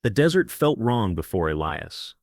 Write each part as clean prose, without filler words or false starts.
The desert felt wrong before Elias.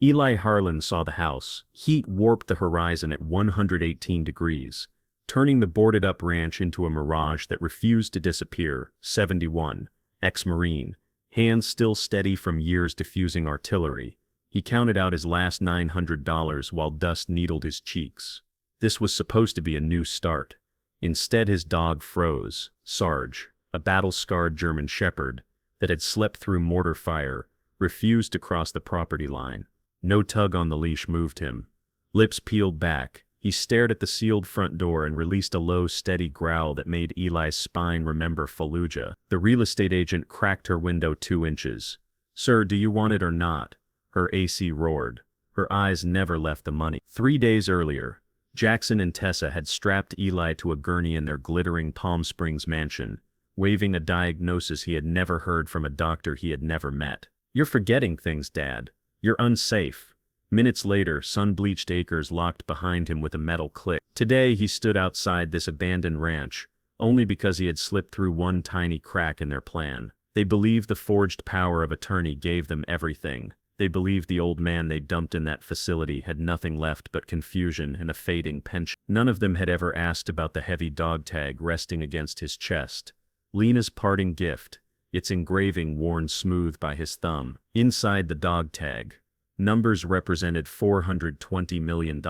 Eli Harlan saw the house. Heat warped the horizon at 118 degrees, turning the boarded-up ranch into a mirage that refused to disappear. 71, ex-Marine, hands still steady from years diffusing artillery. He counted out his last $900 while dust needled his cheeks. This was supposed to be a new start. Instead his dog froze. Sarge, a battle-scarred German shepherd that had slept through mortar fire, refused to cross the property line. No tug on the leash moved him. Lips peeled back, he stared at the sealed front door and released a low, steady growl that made Eli's spine remember Fallujah. The real estate agent cracked her window 2 inches. "Sir, do you want it or not?" Her AC roared. Her eyes never left the money. 3 days earlier, Jackson and Tessa had strapped Eli to a gurney in their glittering Palm Springs mansion, waving a diagnosis he had never heard from a doctor he had never met. "You're forgetting things, Dad. You're unsafe." Minutes later, sun-bleached acres locked behind him with a metal click. Today he stood outside this abandoned ranch, only because he had slipped through one tiny crack in their plan. They believed the forged power of attorney gave them everything. They believed the old man they dumped in that facility had nothing left but confusion and a fading pension. None of them had ever asked about the heavy dog tag resting against his chest. Lena's parting gift, its engraving worn smooth by his thumb. Inside the dog tag, numbers represented $420 million.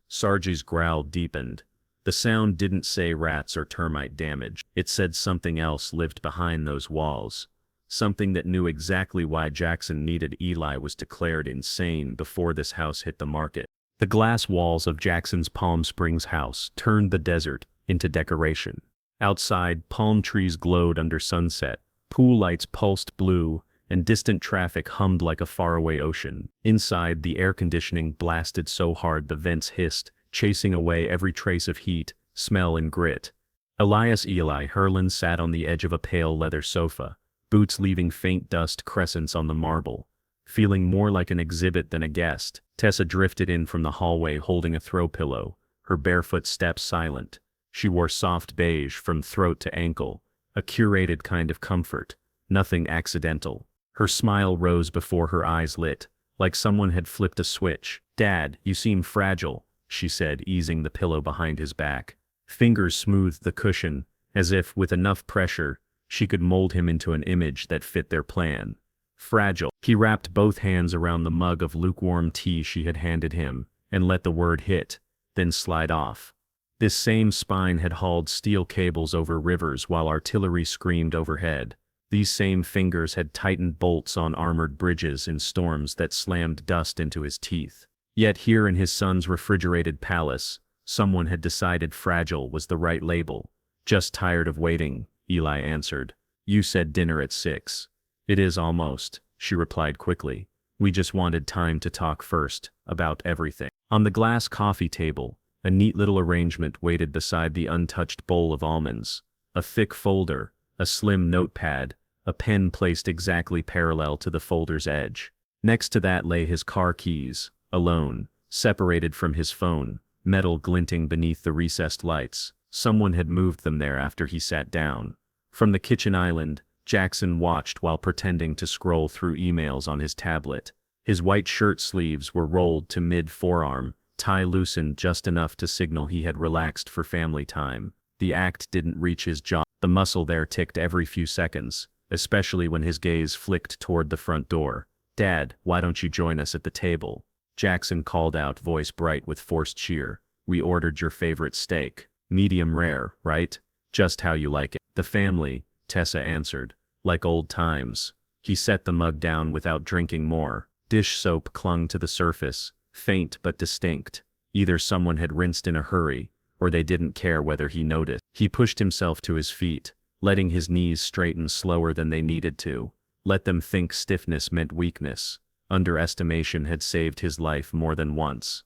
Sarge's growl deepened. The sound didn't say rats or termite damage. It said something else lived behind those walls. Something that knew exactly why Jackson needed Eli was declared insane before this house hit the market. The glass walls of Jackson's Palm Springs house turned the desert into decoration. Outside, palm trees glowed under sunset, pool lights pulsed blue, and distant traffic hummed like a faraway ocean. Inside, the air conditioning blasted so hard the vents hissed, chasing away every trace of heat, smell, and grit. Eli Harlan sat on the edge of a pale leather sofa, boots leaving faint dust crescents on the marble, feeling more like an exhibit than a guest. Tessa drifted in from the hallway holding a throw pillow, her barefoot steps silent. She wore soft beige from throat to ankle, a curated kind of comfort, nothing accidental. Her smile rose before her eyes lit, like someone had flipped a switch. "Dad, you seem fragile," she said, easing the pillow behind his back. Fingers smoothed the cushion, as if, with enough pressure, she could mold him into an image that fit their plan. Fragile. He wrapped both hands around the mug of lukewarm tea she had handed him, and let the word hit, then slide off. This same spine had hauled steel cables over rivers while artillery screamed overhead. These same fingers had tightened bolts on armored bridges in storms that slammed dust into his teeth. Yet here in his son's refrigerated palace, someone had decided fragile was the right label. "Just tired of waiting," Eli answered. "You said dinner at 6. "It is almost," she replied quickly. "We just wanted time to talk first, about everything." On the glass coffee table, a neat little arrangement waited beside the untouched bowl of almonds. A thick folder, a slim notepad, a pen placed exactly parallel to the folder's edge. Next to that lay his car keys, alone, separated from his phone, metal glinting beneath the recessed lights. Someone had moved them there after he sat down. From the kitchen island, Jackson watched while pretending to scroll through emails on his tablet. His white shirt sleeves were rolled to mid-forearm, tie loosened just enough to signal he had relaxed for family time. The act didn't reach his jaw. The muscle there ticked every few seconds, especially when his gaze flicked toward the front door. "Dad, why don't you join us at the table?" Jackson called out, voice bright with forced cheer. "We ordered your favorite steak. Medium rare, right? Just how you like it." "The family," Tessa answered. "Like old times." He set the mug down without drinking more. Dish soap clung to the surface, faint but distinct. Either someone had rinsed in a hurry, or they didn't care whether he noticed. He pushed himself to his feet, letting his knees straighten slower than they needed to. Let them think stiffness meant weakness. Underestimation had saved his life more than once.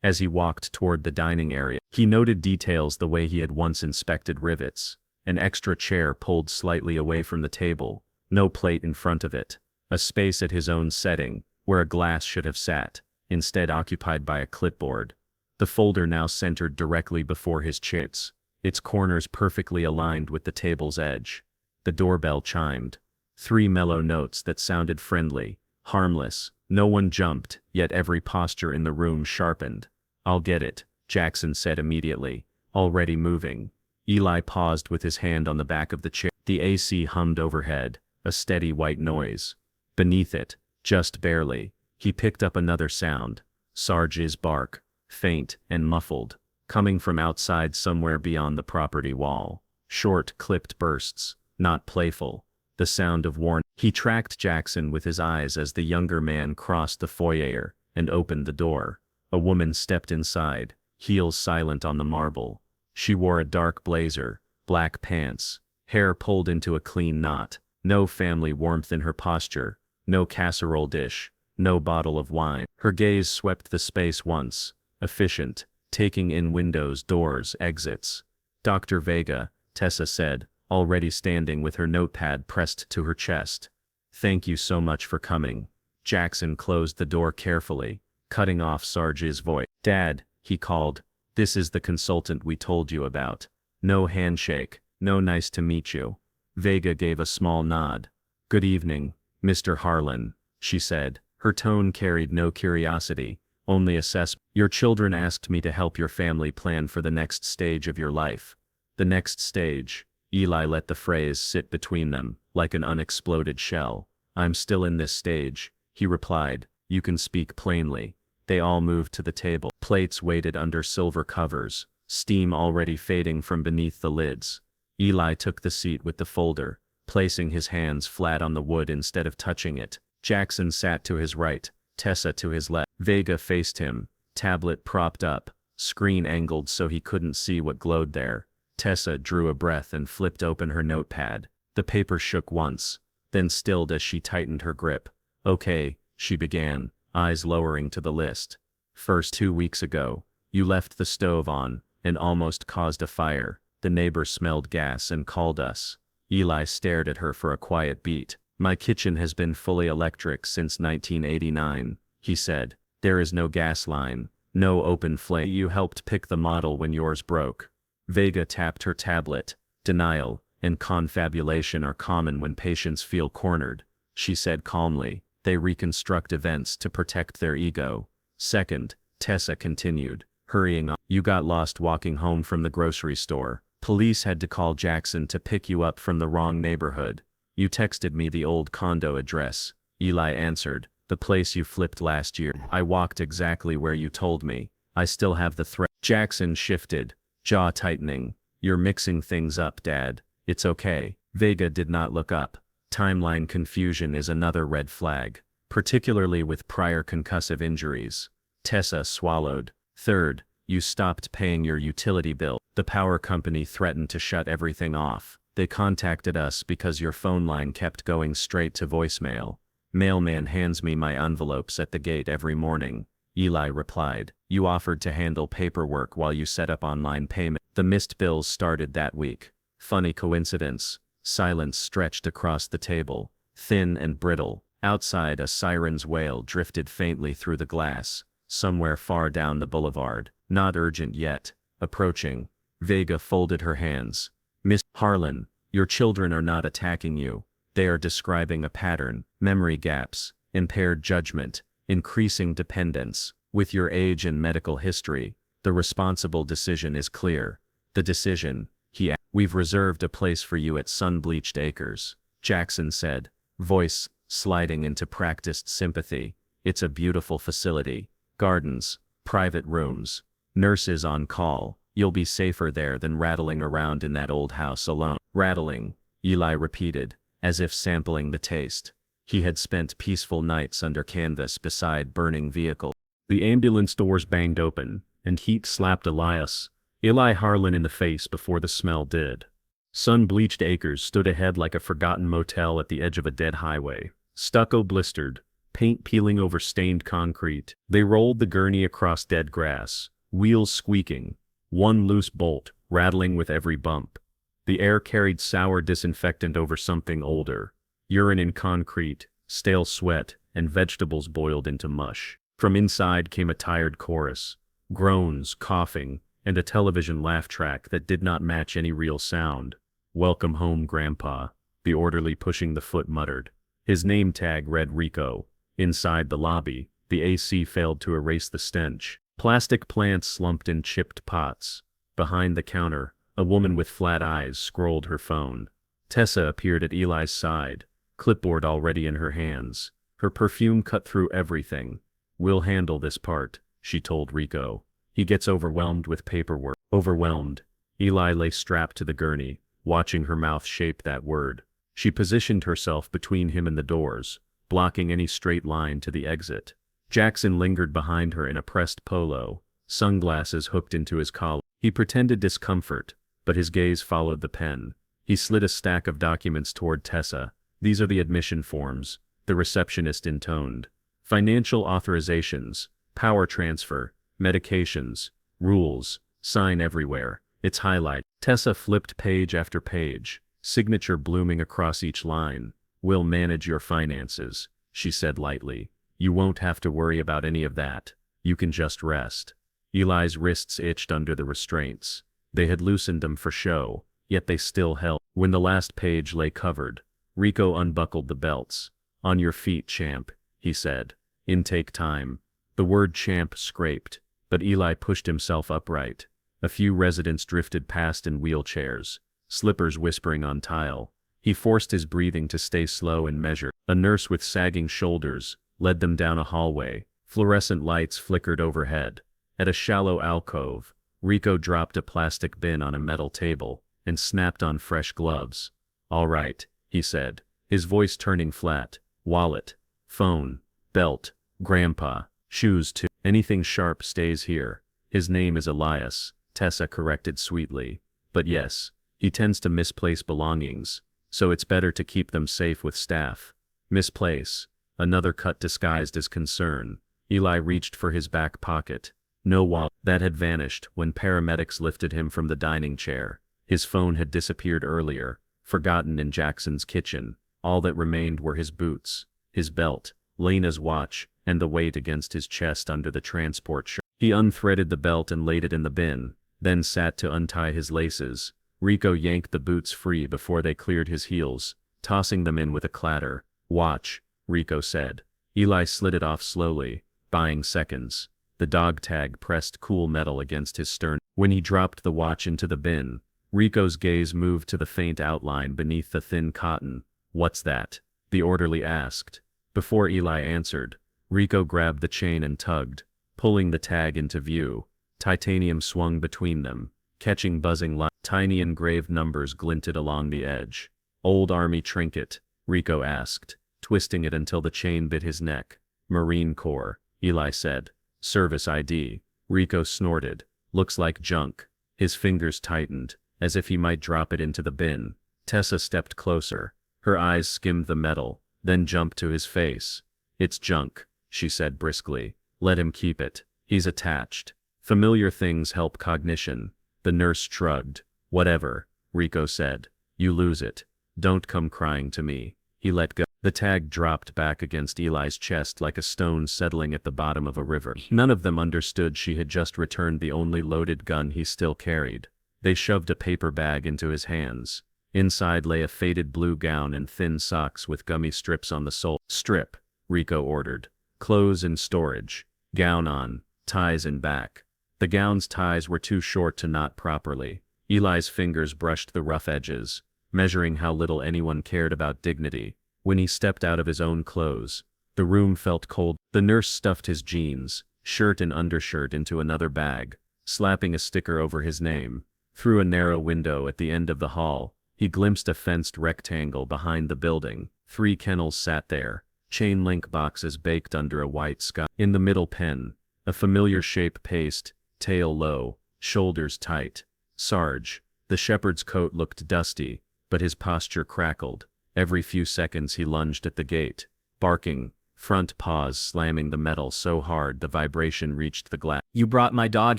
As he walked toward the dining area, he noted details the way he had once inspected rivets. An extra chair pulled slightly away from the table, no plate in front of it. A space at his own setting, where a glass should have sat, instead occupied by a clipboard. The folder now centered directly before his chits, its corners perfectly aligned with the table's edge. The doorbell chimed. 3 mellow notes that sounded friendly, harmless. No one jumped, yet every posture in the room sharpened. "I'll get it," Jackson said immediately, already moving. Eli paused with his hand on the back of the chair. The AC hummed overhead, a steady white noise. Beneath it, just barely, he picked up another sound. Sarge's bark, faint and muffled, coming from outside somewhere beyond the property wall. Short, clipped bursts, not playful. The sound of warning. He tracked Jackson with his eyes as the younger man crossed the foyer and opened the door. A woman stepped inside, heels silent on the marble. She wore a dark blazer, black pants, hair pulled into a clean knot. No family warmth in her posture, no casserole dish, no bottle of wine. Her gaze swept the space once, efficient, taking in windows, doors, exits. "Dr. Vega," Tessa said, already standing with her notepad pressed to her chest. "Thank you so much for coming." Jackson closed the door carefully, cutting off Sarge's voice. "Dad," he called, "this is the consultant we told you about." No handshake, no "nice to meet you." Vega gave a small nod. "Good evening, Mr. Harlan," she said. Her tone carried no curiosity, only assessment. "Your children asked me to help your family plan for the next stage of your life." The next stage. Eli let the phrase sit between them, like an unexploded shell. "I'm still in this stage," he replied. "You can speak plainly." They all moved to the table. Plates waited under silver covers, steam already fading from beneath the lids. Eli took the seat with the folder, placing his hands flat on the wood instead of touching it. Jackson sat to his right, Tessa to his left. Vega faced him, tablet propped up, screen angled so he couldn't see what glowed there. Tessa drew a breath and flipped open her notepad. The paper shook once, then stilled as she tightened her grip. "Okay," she began, eyes lowering to the list. "First, 2 weeks ago, you left the stove on and almost caused a fire. The neighbor smelled gas and called us." Eli stared at her for a quiet beat. "My kitchen has been fully electric since 1989, he said. "There is no gas line, no open flame. You helped pick the model when yours broke." Vega tapped her tablet. "Denial and confabulation are common when patients feel cornered," she said calmly. "They reconstruct events to protect their ego." "Second," Tessa continued, hurrying on. "You got lost walking home from the grocery store. Police had to call Jackson to pick you up from the wrong neighborhood. You texted me the old condo address," Eli answered. "The place you flipped last year. I walked exactly where you told me. I still have the thread." Jackson shifted, jaw tightening. "You're mixing things up, Dad. It's okay." Vega did not look up. Timeline confusion is another red flag, particularly with prior concussive injuries. Tessa swallowed. "Third, you stopped paying your utility bill. The power company threatened to shut everything off. They contacted us because your phone line kept going straight to voicemail. Mailman hands me my envelopes at the gate every morning," Eli replied. "You offered to handle paperwork while you set up online payment. The missed bills started that week." Funny coincidence. Silence stretched across the table, thin and brittle. Outside, a siren's wail drifted faintly through the glass, somewhere far down the boulevard. "Not urgent yet." Approaching, Vega folded her hands. "Miss Harlan, your children are not attacking you. They are describing a pattern: memory gaps, impaired judgment, increasing dependence. With your age and medical history, the responsible decision is clear." "The decision," he asked. "We've reserved a place for you at Sun-Bleached Acres," Jackson said, voice sliding into practiced sympathy. "It's a beautiful facility. Gardens, private rooms, nurses on call. You'll be safer there than rattling around in that old house alone." "Rattling," Eli repeated, as if sampling the taste. He had spent peaceful nights under canvas beside burning vehicles. The ambulance doors banged open, and heat slapped Eli Harlan in the face before the smell did. Sun-Bleached Acres stood ahead like a forgotten motel at the edge of a dead highway. Stucco blistered, paint peeling over stained concrete. They rolled the gurney across dead grass, wheels squeaking, one loose bolt rattling with every bump. The air carried sour disinfectant over something older. Urine in concrete, stale sweat, and vegetables boiled into mush. From inside came a tired chorus, groans, coughing, and a television laugh track that did not match any real sound. "Welcome home, Grandpa," the orderly pushing the foot muttered. His name tag read Rico. Inside the lobby, the AC failed to erase the stench. Plastic plants slumped in chipped pots. Behind the counter, a woman with flat eyes scrolled her phone. Tessa appeared at Eli's side, clipboard already in her hands. Her perfume cut through everything. "We'll handle this part," she told Rico. "He gets overwhelmed with paperwork." Overwhelmed. Eli lay strapped to the gurney, watching her mouth shape that word. She positioned herself between him and the doors, blocking any straight line to the exit. Jackson lingered behind her in a pressed polo, sunglasses hooked into his collar. He pretended discomfort, but his gaze followed the pen. He slid a stack of documents toward Tessa. "These are the admission forms," the receptionist intoned. "Financial authorizations, power transfer, medications, rules, sign everywhere." It's highlight. Tessa flipped page after page, signature blooming across each line. "We'll manage your finances," she said lightly. "You won't have to worry about any of that. You can just rest." Eli's wrists itched under the restraints. They had loosened them for show, yet they still held. When the last page lay covered, Rico unbuckled the belts. "On your feet, champ," he said. "Intake time." The word champ scraped, but Eli pushed himself upright. A few residents drifted past in wheelchairs, slippers whispering on tile. He forced his breathing to stay slow and measured. A nurse with sagging shoulders led them down a hallway. Fluorescent lights flickered overhead. At a shallow alcove, Rico dropped a plastic bin on a metal table and snapped on fresh gloves. "All right," he said, his voice turning flat. "Wallet, phone, belt, grandpa, shoes too. Anything sharp stays here." "His name is Elias," Tessa corrected sweetly. "But yes, he tends to misplace belongings, so it's better to keep them safe with staff." "Misplace?" Another cut disguised as concern. Eli reached for his back pocket. No wallet. That had vanished when paramedics lifted him from the dining chair. His phone had disappeared earlier, forgotten in Jackson's kitchen. All that remained were his boots, his belt, Lena's watch, and the weight against his chest under the transport shirt. He unthreaded the belt and laid it in the bin, then sat to untie his laces. Rico yanked the boots free before they cleared his heels, tossing them in with a clatter. "Watch," Rico said. Eli slid it off slowly, buying seconds. The dog tag pressed cool metal against his stern. When he dropped the watch into the bin, Rico's gaze moved to the faint outline beneath the thin cotton. "What's that?" the orderly asked. Before Eli answered, Rico grabbed the chain and tugged, pulling the tag into view. Titanium swung between them, catching buzzing light. Tiny engraved numbers glinted along the edge. "Old Army trinket?" Rico asked, twisting it until the chain bit his neck. "Marine Corps," Eli said. "Service ID." Rico snorted. "Looks like junk." His fingers tightened, as if he might drop it into the bin. Tessa stepped closer. Her eyes skimmed the metal, then jumped to his face. "It's junk," she said briskly. "Let him keep it. He's attached. Familiar things help cognition." The nurse shrugged. "Whatever," Rico said. "You lose it. Don't come crying to me." He let go. The tag dropped back against Eli's chest like a stone settling at the bottom of a river. None of them understood she had just returned the only loaded gun he still carried. They shoved a paper bag into his hands. Inside lay a faded blue gown and thin socks with gummy strips on the sole. "Strip," Rico ordered. "Clothes in storage. Gown on, ties in back." The gown's ties were too short to knot properly. Eli's fingers brushed the rough edges, measuring how little anyone cared about dignity. When he stepped out of his own clothes, the room felt cold. The nurse stuffed his jeans, shirt and undershirt into another bag, slapping a sticker over his name. Through a narrow window at the end of the hall, he glimpsed a fenced rectangle behind the building. 3 kennels sat there, chain link boxes baked under a white sky. In the middle pen, a familiar shape paced, tail low, shoulders tight. Sarge. The shepherd's coat looked dusty, but his posture crackled. Every few seconds he lunged at the gate, barking, front paws slamming the metal so hard the vibration reached the glass. "You brought my dog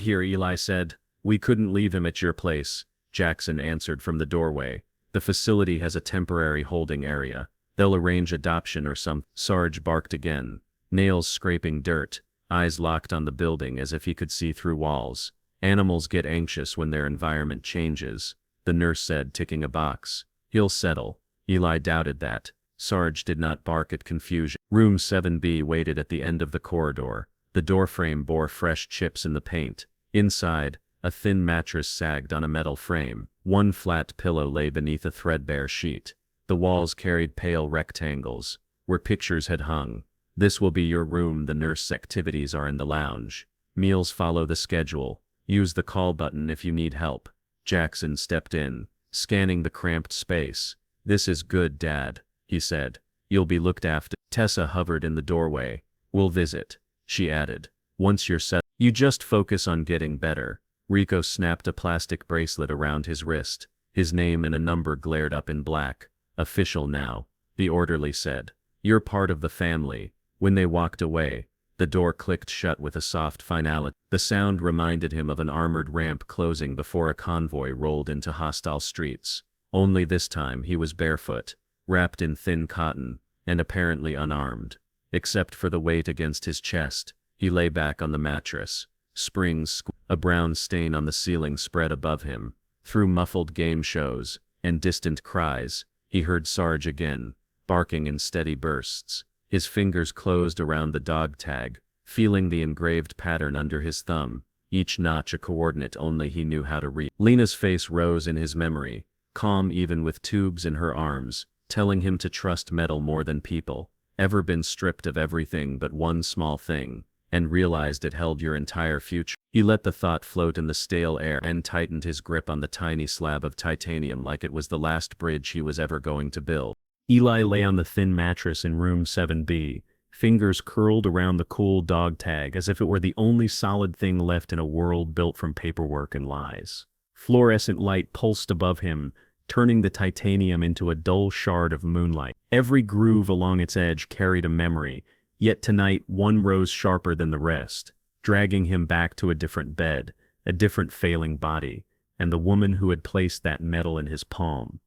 here," Eli said. "We couldn't leave him at your place," Jackson answered from the doorway. "The facility has a temporary holding area. They'll arrange adoption or some." Sarge barked again, nails scraping dirt, eyes locked on the building as if he could see through walls. "Animals get anxious when their environment changes," the nurse said, ticking a box. "He'll settle. Eli doubted that. Sarge did not bark at confusion. Room 7B waited at the end of the corridor. The doorframe bore fresh chips in the paint. Inside, a thin mattress sagged on a metal frame. One flat pillow lay beneath a threadbare sheet. The walls carried pale rectangles, where pictures had hung. "This will be your room. The nurse's activities are in the lounge. Meals follow the schedule. Use the call button if you need help." Jackson stepped in, scanning the cramped space. "This is good, Dad," he said. "You'll be looked after." Tessa hovered in the doorway. "We'll visit," she added. "Once you're set, you just focus on getting better." Rico snapped a plastic bracelet around his wrist. His name and a number glared up in black. "Official now," the orderly said. "You're part of the family." When they walked away, the door clicked shut with a soft finality. The sound reminded him of an armored ramp closing before a convoy rolled into hostile streets. Only this time he was barefoot, wrapped in thin cotton, and apparently unarmed. Except for the weight against his chest, he lay back on the mattress. Springs, a brown stain on the ceiling spread above him. Through muffled game shows and distant cries, he heard Sarge again, barking in steady bursts. His fingers closed around the dog tag, feeling the engraved pattern under his thumb, each notch a coordinate only he knew how to read. Lena's face rose in his memory, calm even with tubes in her arms, telling him to trust metal more than people. Ever been stripped of everything but one small thing, and realized it held your entire future? He let the thought float in the stale air and tightened his grip on the tiny slab of titanium like it was the last bridge he was ever going to build. Eli lay on the thin mattress in room 7B, fingers curled around the cool dog tag as if it were the only solid thing left in a world built from paperwork and lies. Fluorescent light pulsed above him, turning the titanium into a dull shard of moonlight. Every groove along its edge carried a memory, yet tonight one rose sharper than the rest, dragging him back to a different bed, a different failing body, and the woman who had placed that metal in his palm.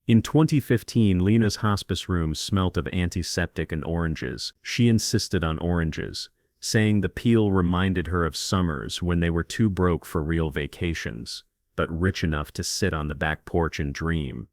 In 2015, Lena's hospice room smelt of antiseptic and oranges. She insisted on oranges, saying the peel reminded her of summers when they were too broke for real vacations, but rich enough to sit on the back porch and dream.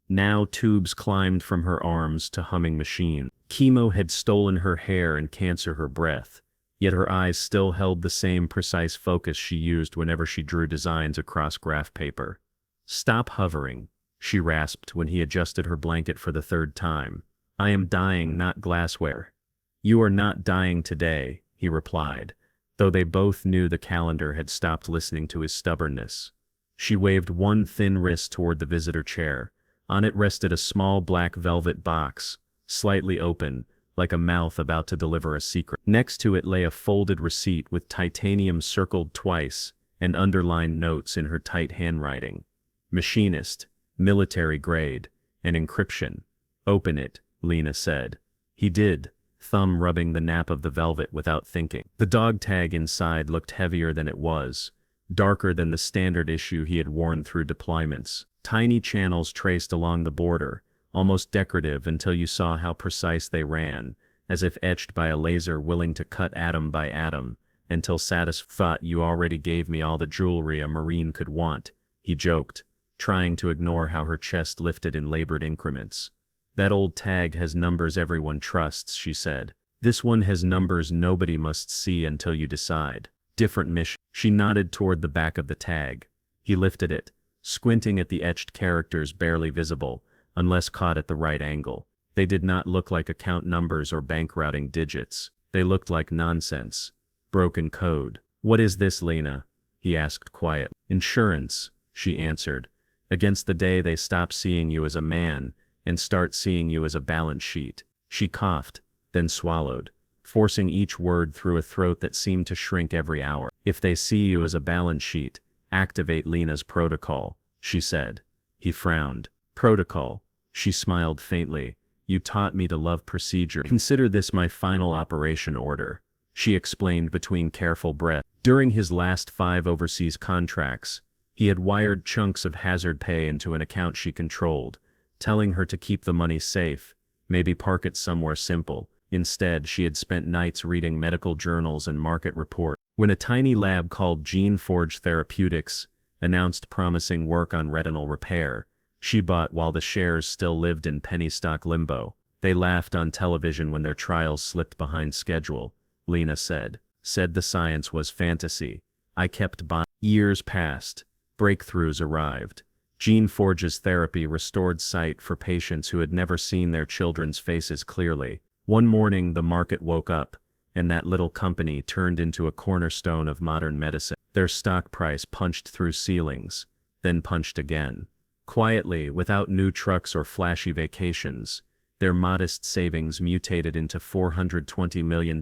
Now tubes climbed from her arms to humming machines. Chemo had stolen her hair and cancer her breath, yet her eyes still held the same precise focus she used whenever she drew designs across graph paper. "Stop hovering," she rasped when he adjusted her blanket for the third time. "I am dying, not glassware." "You are not dying today," he replied, though they both knew the calendar had stopped listening to his stubbornness. She waved one thin wrist toward the visitor chair. On it rested a small black velvet box, slightly open, like a mouth about to deliver a secret. Next to it lay a folded receipt with titanium circled twice and underlined notes in her tight handwriting. "Machinist, military grade, and encryption." "Open it," Lena said. He did, thumb rubbing the nap of the velvet without thinking. The dog tag inside looked heavier than it was, darker than the standard issue he had worn through deployments. Tiny channels traced along the border, almost decorative until you saw how precise they ran, as if etched by a laser willing to cut atom by atom, until "Thought you already gave me all the jewelry a Marine could want," he joked, trying to ignore how her chest lifted in labored increments. "That old tag has numbers everyone trusts," she said. "This one has numbers nobody must see until you decide. Different mission." She nodded toward the back of the tag. He lifted it, squinting at the etched characters barely visible, unless caught at the right angle. They did not look like account numbers or bank routing digits. They looked like nonsense. Broken code. "What is this, Lena?" he asked quietly. "Insurance," she answered. "Against the day they stop seeing you as a man and start seeing you as a balance sheet." She coughed, then swallowed, forcing each word through a throat that seemed to shrink every hour. "If they see you as a balance sheet, activate Lena's protocol," she said. He frowned. "Protocol?" She smiled faintly. "You taught me to love procedure. Consider this my final operation order," she explained between careful breaths. During his last 5 overseas contracts, he had wired chunks of hazard pay into an account she controlled, telling her to keep the money safe, maybe park it somewhere simple. Instead, she had spent nights reading medical journals and market reports. When a tiny lab called Gene Forge Therapeutics announced promising work on retinal repair, She bought while the shares still lived in penny stock limbo. They laughed on television when their trials slipped behind schedule, Lena said. Said the science was fantasy. I kept buying. Years passed. Breakthroughs arrived. Gene Forge's therapy restored sight for patients who had never seen their children's faces clearly. One morning the market woke up, and that little company turned into a cornerstone of modern medicine. Their stock price punched through ceilings, then punched again. Quietly, without new trucks or flashy vacations, their modest savings mutated into $420 million.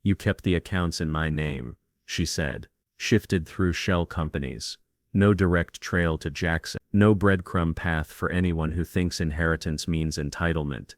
You kept the accounts in my name, she said. Shifted through shell companies. No direct trail to Jackson. No breadcrumb path for anyone who thinks inheritance means entitlement.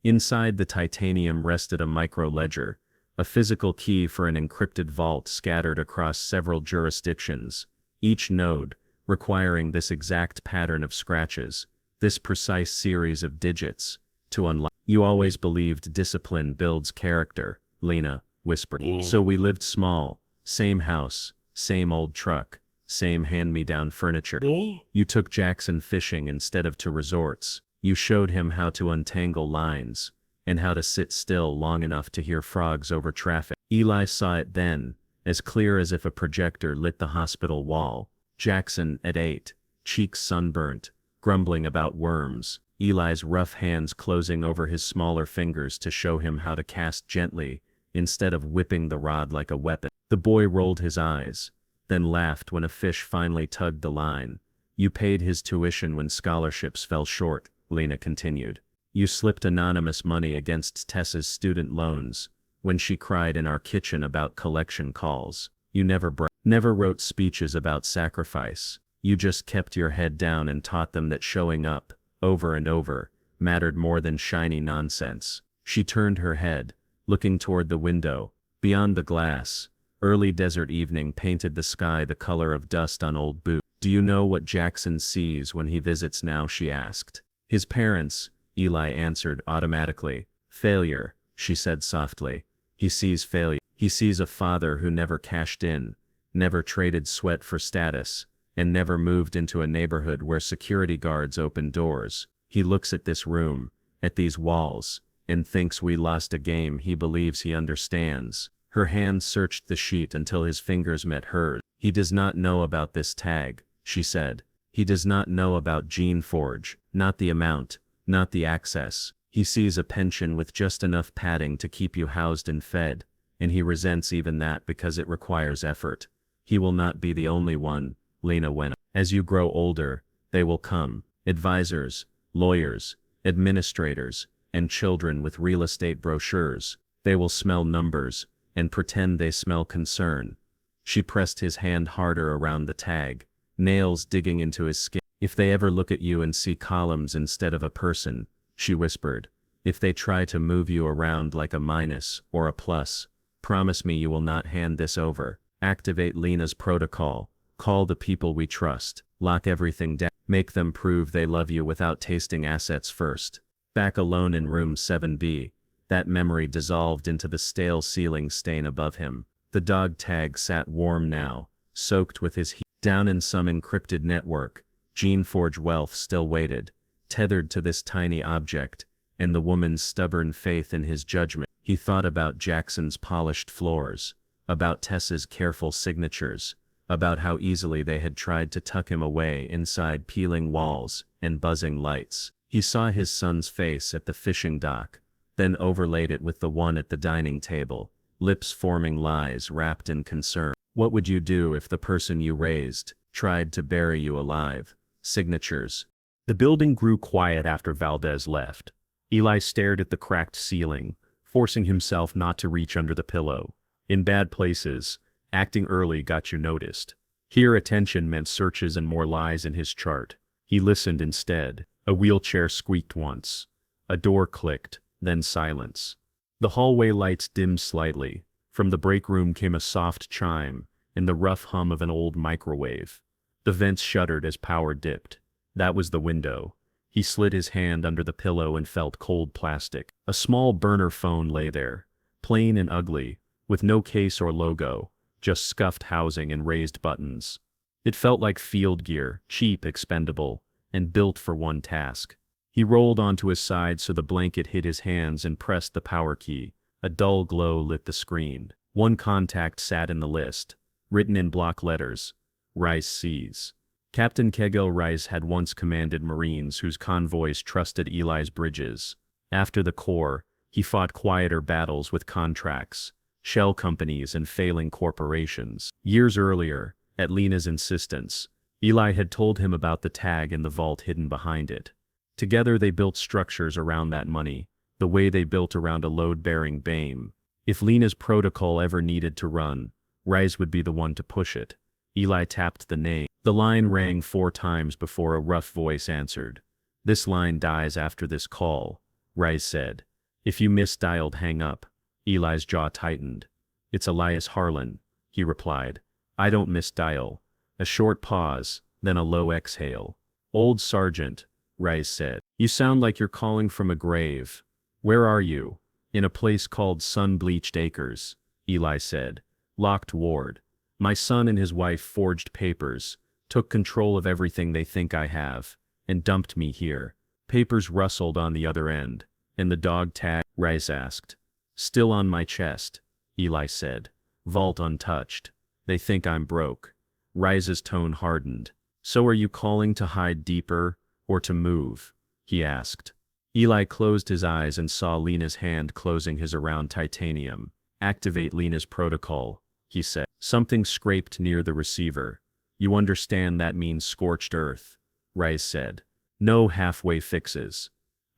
Inside the titanium rested a micro-ledger, a physical key for an encrypted vault scattered across several jurisdictions, each node requiring this exact pattern of scratches, this precise series of digits, to unlock. You always believed discipline builds character, Lena whispered. So we lived small, same house, same old truck, same hand-me-down furniture. You took Jackson fishing instead of to resorts. You showed him how to untangle lines, and how to sit still long enough to hear frogs over traffic. Eli saw it then, as clear as if a projector lit the hospital wall. Jackson at 8, cheeks sunburnt, grumbling about worms, Eli's rough hands closing over his smaller fingers to show him how to cast gently, instead of whipping the rod like a weapon. The boy rolled his eyes, then laughed when a fish finally tugged the line. You paid his tuition when scholarships fell short, Lena continued. You slipped anonymous money against Tessa's student loans, when she cried in our kitchen about collection calls. You never wrote speeches about sacrifice. You just kept your head down and taught them that showing up, over and over, mattered more than shiny nonsense. She turned her head, looking toward the window. Beyond the glass, early desert evening painted the sky the color of dust on old boots. Do you know what Jackson sees when he visits now? She asked. His parents, Eli answered automatically. Failure, she said softly. He sees failure. He sees a father who never cashed in, never traded sweat for status, and never moved into a neighborhood where security guards open doors. He looks at this room, at these walls, and thinks we lost a game he believes he understands. Her hand searched the sheet until his fingers met hers. He does not know about this tag, she said. He does not know about Gene Forge, not the amount, not the access. He sees a pension with just enough padding to keep you housed and fed, and he resents even that because it requires effort. He will not be the only one, Lena went on. As you grow older, they will come. Advisors, lawyers, administrators, and children with real estate brochures. They will smell numbers, and pretend they smell concern. She pressed his hand harder around the tag, nails digging into his skin. If they ever look at you and see columns instead of a person, she whispered. If they try to move you around like a minus or a plus, promise me you will not hand this over. Activate Lena's protocol. Call the people we trust. Lock everything down. Make them prove they love you without tasting assets first. Back alone in room 7B, that memory dissolved into the stale ceiling stain above him. The dog tag sat warm now, soaked with his heat. Down in some encrypted network, Gene Forge wealth still waited, tethered to this tiny object, and the woman's stubborn faith in his judgment. He thought about Jackson's polished floors, about Tessa's careful signatures, about how easily they had tried to tuck him away inside peeling walls and buzzing lights. He saw his son's face at the fishing dock, then overlaid it with the one at the dining table, lips forming lies wrapped in concern. What would you do if the person you raised tried to bury you alive? Signatures. The building grew quiet after Valdez left. Eli stared at the cracked ceiling, forcing himself not to reach under the pillow. In bad places, acting early got you noticed. Here attention meant searches and more lies in his chart. He listened instead. A wheelchair squeaked once. A door clicked, then silence. The hallway lights dimmed slightly. From the break room came a soft chime, and the rough hum of an old microwave. The vents shuddered as power dipped. That was the window. He slid his hand under the pillow and felt cold plastic. A small burner phone lay there, plain and ugly, with no case or logo, just scuffed housing and raised buttons. It felt like field gear, cheap, expendable, and built for one task. He rolled onto his side so the blanket hit his hands and pressed the power key. A dull glow lit the screen. One contact sat in the list, written in block letters: Rice sees. Captain Kegel Rice had once commanded Marines whose convoys trusted Eli's bridges. After the Corps, he fought quieter battles with contracts, shell companies and failing corporations. Years earlier, at Lena's insistence, Eli had told him about the tag and the vault hidden behind it. Together they built structures around that money, the way they built around a load-bearing beam. If Lena's protocol ever needed to run, Rice would be the one to push it. Eli tapped the name. The line rang 4 times before a rough voice answered. "This line dies after this call," Rice said. "If you misdialed, hang up." Eli's jaw tightened. "It's Elias Harlan," he replied. "I don't misdial." A short pause, then a low exhale. "Old Sergeant," Rice said. "You sound like you're calling from a grave. Where are you?" "In a place called Sun-Bleached Acres," Eli said. "Locked ward. My son and his wife forged papers, took control of everything they think I have, and dumped me here." Papers rustled on the other end. "And the dog tag?" Rice asked. "Still on my chest," Eli said. "Vault untouched. They think I'm broke." Rice's tone hardened. "So are you calling to hide deeper, or to move?" he asked. Eli closed his eyes and saw Lena's hand closing his around titanium. "Activate Lena's protocol," he said. Something scraped near the receiver. "You understand that means scorched earth," Rice said. "No halfway fixes."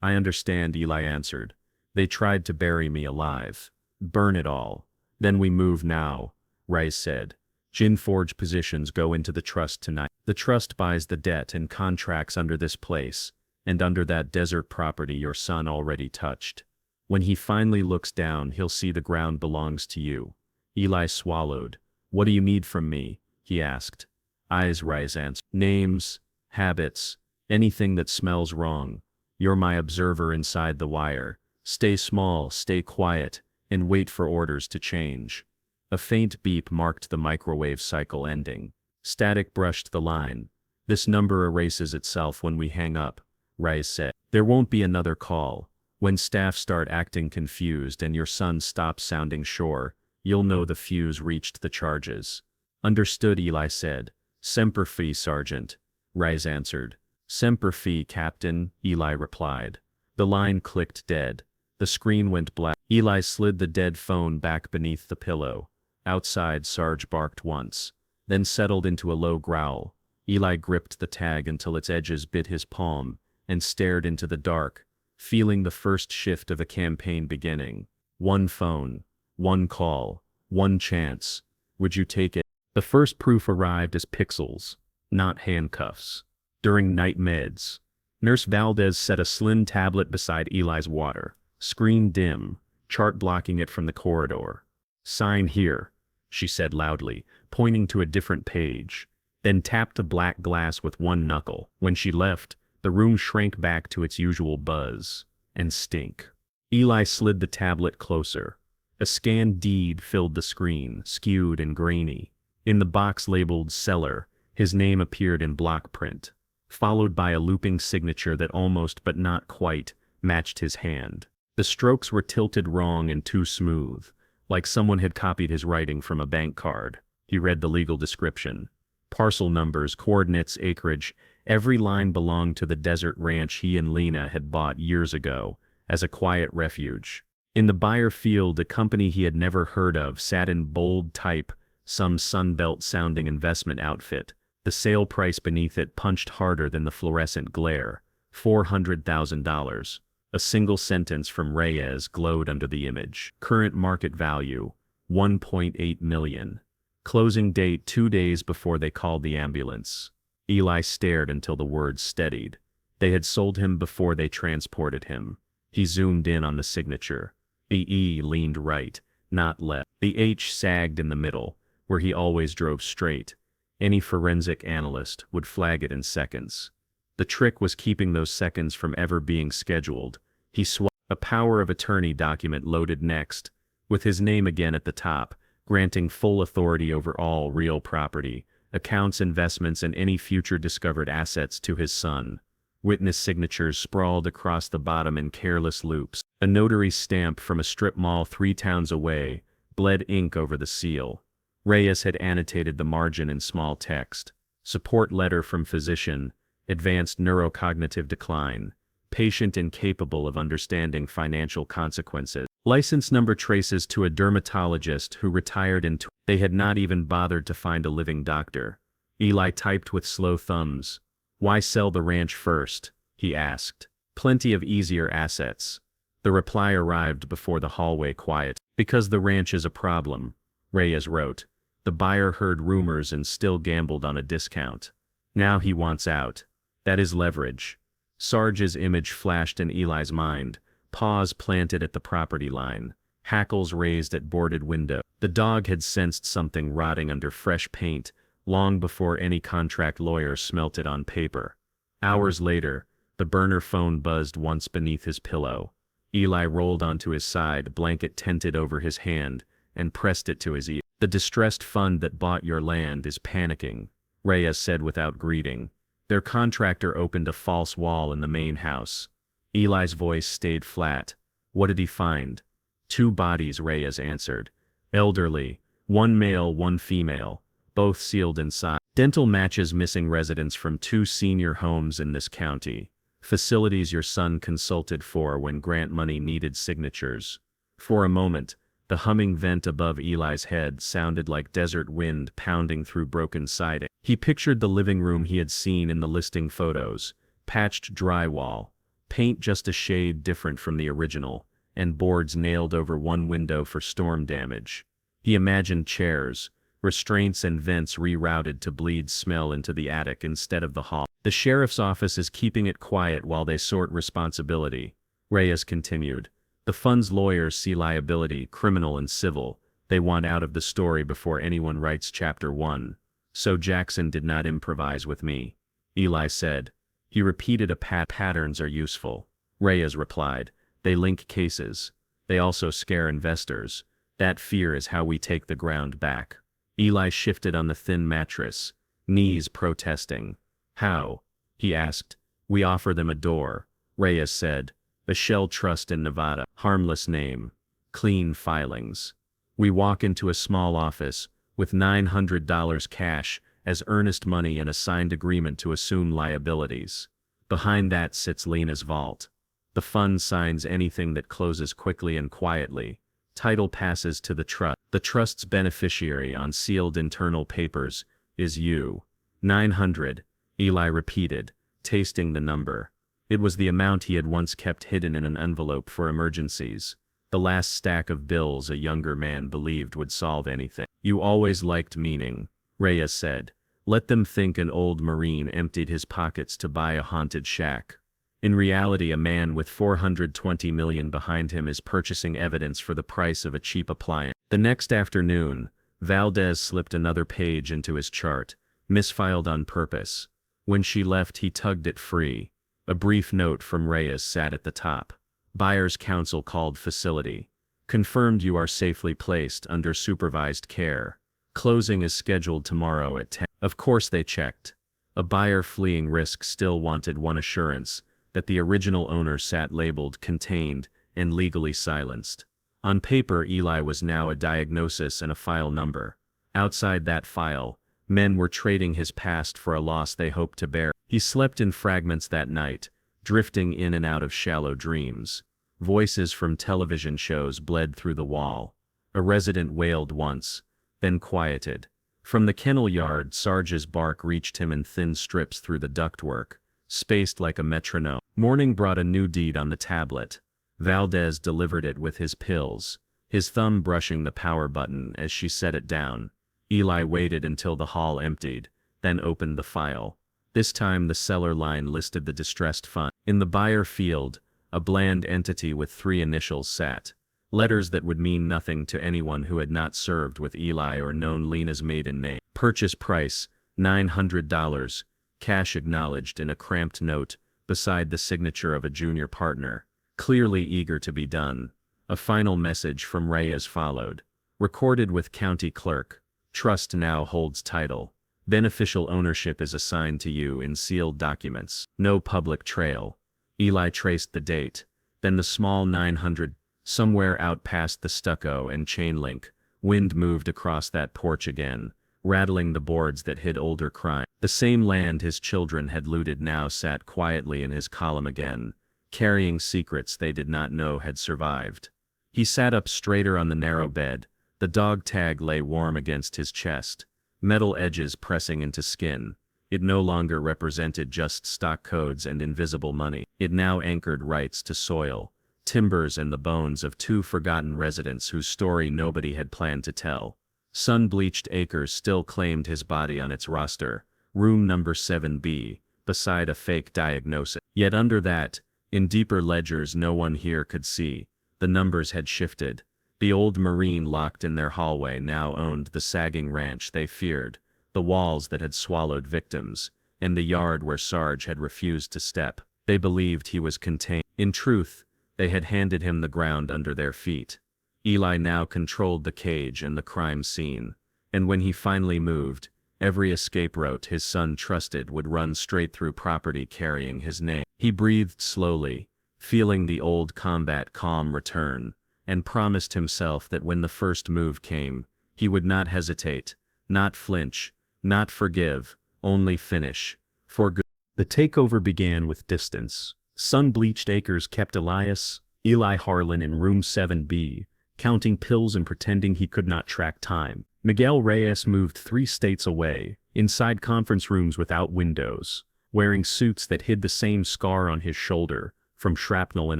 "I understand," Eli answered. "They tried to bury me alive. Burn it all. Then we move now," Rice said. "Gin Forge positions go into the trust tonight. The trust buys the debt and contracts under this place, and under that desert property your son already touched. When he finally looks down, he'll see the ground belongs to you." Eli swallowed. "What do you need from me?" he asked. "Eyes," Rice answered. "Names, habits, anything that smells wrong. You're my observer inside the wire. Stay small, stay quiet, and wait for orders to change." A faint beep marked the microwave cycle ending. Static brushed the line. "This number erases itself when we hang up," Rice said. "There won't be another call. When staff start acting confused and your son stops sounding sure, you'll know the fuse reached the charges." "Understood," Eli said. "Semper Fi, Sergeant," Rice answered. "Semper Fi, Captain," Eli replied. The line clicked dead. The screen went black. Eli slid the dead phone back beneath the pillow. Outside, Sarge barked once, then settled into a low growl. Eli gripped the tag until its edges bit his palm, and stared into the dark, feeling the first shift of a campaign beginning. One phone, one call, one chance. Would you take it? The first proof arrived as pixels, not handcuffs. During night meds, Nurse Valdez set a slim tablet beside Eli's water, screen dim, chart blocking it from the corridor. "Sign here," she said loudly, pointing to a different page, then tapped the black glass with one knuckle. When she left, the room shrank back to its usual buzz and stink. Eli slid the tablet closer. A scanned deed filled the screen, skewed and grainy. In the box labeled "Seller," his name appeared in block print, followed by a looping signature that almost but not quite matched his hand. The strokes were tilted wrong and too smooth, like someone had copied his writing from a bank card. He read the legal description. Parcel numbers, coordinates, acreage. Every line belonged to the desert ranch he and Lena had bought years ago as a quiet refuge. In the buyer field, a company he had never heard of sat in bold type, some Sunbelt-sounding investment outfit. The sale price beneath it punched harder than the fluorescent glare. $400,000. A single sentence from Reyes glowed under the image. Current market value, $1.8 million. Closing date 2 days before they called the ambulance. Eli stared until the words steadied. They had sold him before they transported him. He zoomed in on the signature. The E leaned right, not left. The H sagged in the middle, where he always drove straight. Any forensic analyst would flag it in seconds. The trick was keeping those seconds from ever being scheduled. He swiped. A power of attorney document loaded next, with his name again at the top, granting full authority over all real property, accounts, investments, and any future discovered assets to his son. Witness signatures sprawled across the bottom in careless loops. A notary stamp from a strip mall 3 towns away bled ink over the seal. Reyes had annotated the margin in small text. Support letter from physician, advanced neurocognitive decline, patient incapable of understanding financial consequences. License number traces to a dermatologist who retired in. They had not even bothered to find a living doctor. Eli typed with slow thumbs. Why sell the ranch first? He asked. Plenty of easier assets. The reply arrived before the hallway quiet. Because the ranch is a problem, Reyes wrote. The buyer heard rumors and still gambled on a discount. Now he wants out. That is leverage. Sarge's image flashed in Eli's mind, paws planted at the property line, hackles raised at boarded window. The dog had sensed something rotting under fresh paint, long before any contract lawyer smelt it on paper. Hours later, the burner phone buzzed once beneath his pillow. Eli rolled onto his side, blanket tented over his hand, and pressed it to his ear. The distressed fund that bought your land is panicking, Reyes said without greeting. Their contractor opened a false wall in the main house. Eli's voice stayed flat. What did he find? 2 bodies, Reyes answered. Elderly, 1 male, 1 female, both sealed inside. Dental matches missing residents from 2 senior homes in this county. Facilities your son consulted for when grant money needed signatures. For a moment, the humming vent above Eli's head sounded like desert wind pounding through broken siding. He pictured the living room he had seen in the listing photos, patched drywall, paint just a shade different from the original, and boards nailed over one window for storm damage. He imagined chairs, restraints and vents rerouted to bleed smell into the attic instead of the hall. The sheriff's office is keeping it quiet while they sort responsibility, Reyes continued. The fund's lawyers see liability, criminal and civil. They want out of the story before anyone writes chapter 1. So Jackson did not improvise with me, Eli said. He repeated a patterns are useful. Reyes replied. They link cases. They also scare investors. That fear is how we take the ground back. Eli shifted on the thin mattress, knees protesting. How? He asked. We offer them a door, Reyes said. A shell trust in Nevada. Harmless name. Clean filings. We walk into a small office with $900 cash as earnest money and a signed agreement to assume liabilities. Behind that sits Lena's vault. The fund signs anything that closes quickly and quietly. Title passes to the trust. The trust's beneficiary on sealed internal papers is you. 900, Eli repeated, tasting the number. It was the amount he had once kept hidden in an envelope for emergencies. The last stack of bills a younger man believed would solve anything. You always liked meaning, Reyes said. Let them think an old Marine emptied his pockets to buy a haunted shack. In reality, a man with $420 million behind him is purchasing evidence for the price of a cheap appliance. The next afternoon, Valdez slipped another page into his chart, misfiled on purpose. When she left, he tugged it free. A brief note from Reyes sat at the top. Buyer's counsel called facility. Confirmed you are safely placed under supervised care. Closing is scheduled tomorrow at 10. Of course they checked. A buyer fleeing risk still wanted one assurance, that the original owner sat labeled contained and legally silenced. On paper, Eli was now a diagnosis and a file number. Outside that file, men were trading his past for a loss they hoped to bear. He slept in fragments that night, drifting in and out of shallow dreams. Voices from television shows bled through the wall. A resident wailed once, then quieted. From the kennel yard, Sarge's bark reached him in thin strips through the ductwork, spaced like a metronome. Morning brought a new deed on the tablet. Valdez delivered it with his pills, his thumb brushing the power button as she set it down. Eli waited until the hall emptied, then opened the file. This time the seller line listed the distressed fund. In the buyer field, a bland entity with 3 initials sat. Letters that would mean nothing to anyone who had not served with Eli or known Lena's maiden name. Purchase price, $900. Cash acknowledged in a cramped note, beside the signature of a junior partner, clearly eager to be done. A final message from Reyes followed. Recorded with county clerk. Trust now holds title. Beneficial ownership is assigned to you in sealed documents. No public trail. Eli traced the date. Then the small 900, somewhere out past the stucco and chain link. Wind moved across that porch again, rattling the boards that hid older crime. The same land his children had looted now sat quietly in his column again, carrying secrets they did not know had survived. He sat up straighter on the narrow bed. The dog tag lay warm against his chest, metal edges pressing into skin. It no longer represented just stock codes and invisible money. It now anchored rights to soil, timbers, and the bones of two forgotten residents whose story nobody had planned to tell. Sun-bleached acres still claimed his body on its roster, room number 7B, beside a fake diagnosis. Yet under that, in deeper ledgers no one here could see, the numbers had shifted. The old Marine locked in their hallway now owned the sagging ranch they feared, the walls that had swallowed victims, and the yard where Sarge had refused to step. They believed he was contained. In truth, they had handed him the ground under their feet. Eli now controlled the cage and the crime scene, and when he finally moved, every escape route his son trusted would run straight through property carrying his name. He breathed slowly, feeling the old combat calm return, and promised himself that when the first move came, he would not hesitate, not flinch, not forgive, only finish. For good. The takeover began with distance. Sun-bleached acres kept Eli Harlan in room 7B, counting pills and pretending he could not track time. Miguel Reyes moved 3 states away, inside conference rooms without windows, wearing suits that hid the same scar on his shoulder, from shrapnel in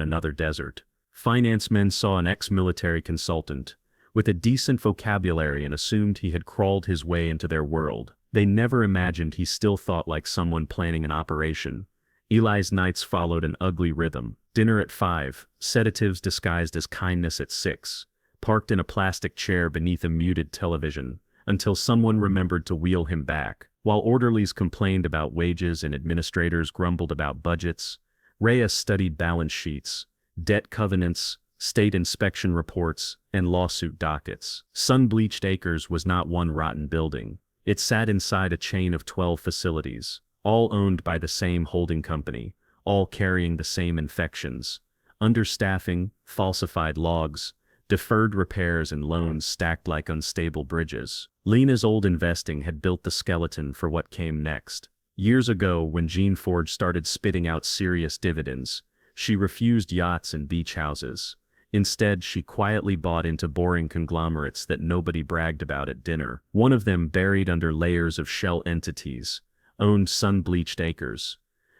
another desert. Finance men saw an ex-military consultant, with a decent vocabulary, and assumed he had crawled his way into their world. They never imagined he still thought like someone planning an operation. Eli's nights followed an ugly rhythm. Dinner at 5, sedatives disguised as kindness at 6, parked in a plastic chair beneath a muted television, until someone remembered to wheel him back. While orderlies complained about wages and administrators grumbled about budgets, Reyes studied balance sheets, debt covenants, state inspection reports, and lawsuit dockets. Sun-bleached acres was not one rotten building. It sat inside a chain of 12 facilities, all owned by the same holding company, all carrying the same infections: understaffing, falsified logs, deferred repairs, and loans stacked like unstable bridges. Lena's old investing had built the skeleton for what came next. Years ago, when Gene Forge started spitting out serious dividends, she refused yachts and beach houses. Instead, she quietly bought into boring conglomerates that nobody bragged about at dinner. One of them, buried under layers of shell entities, owned Sun-bleached acres.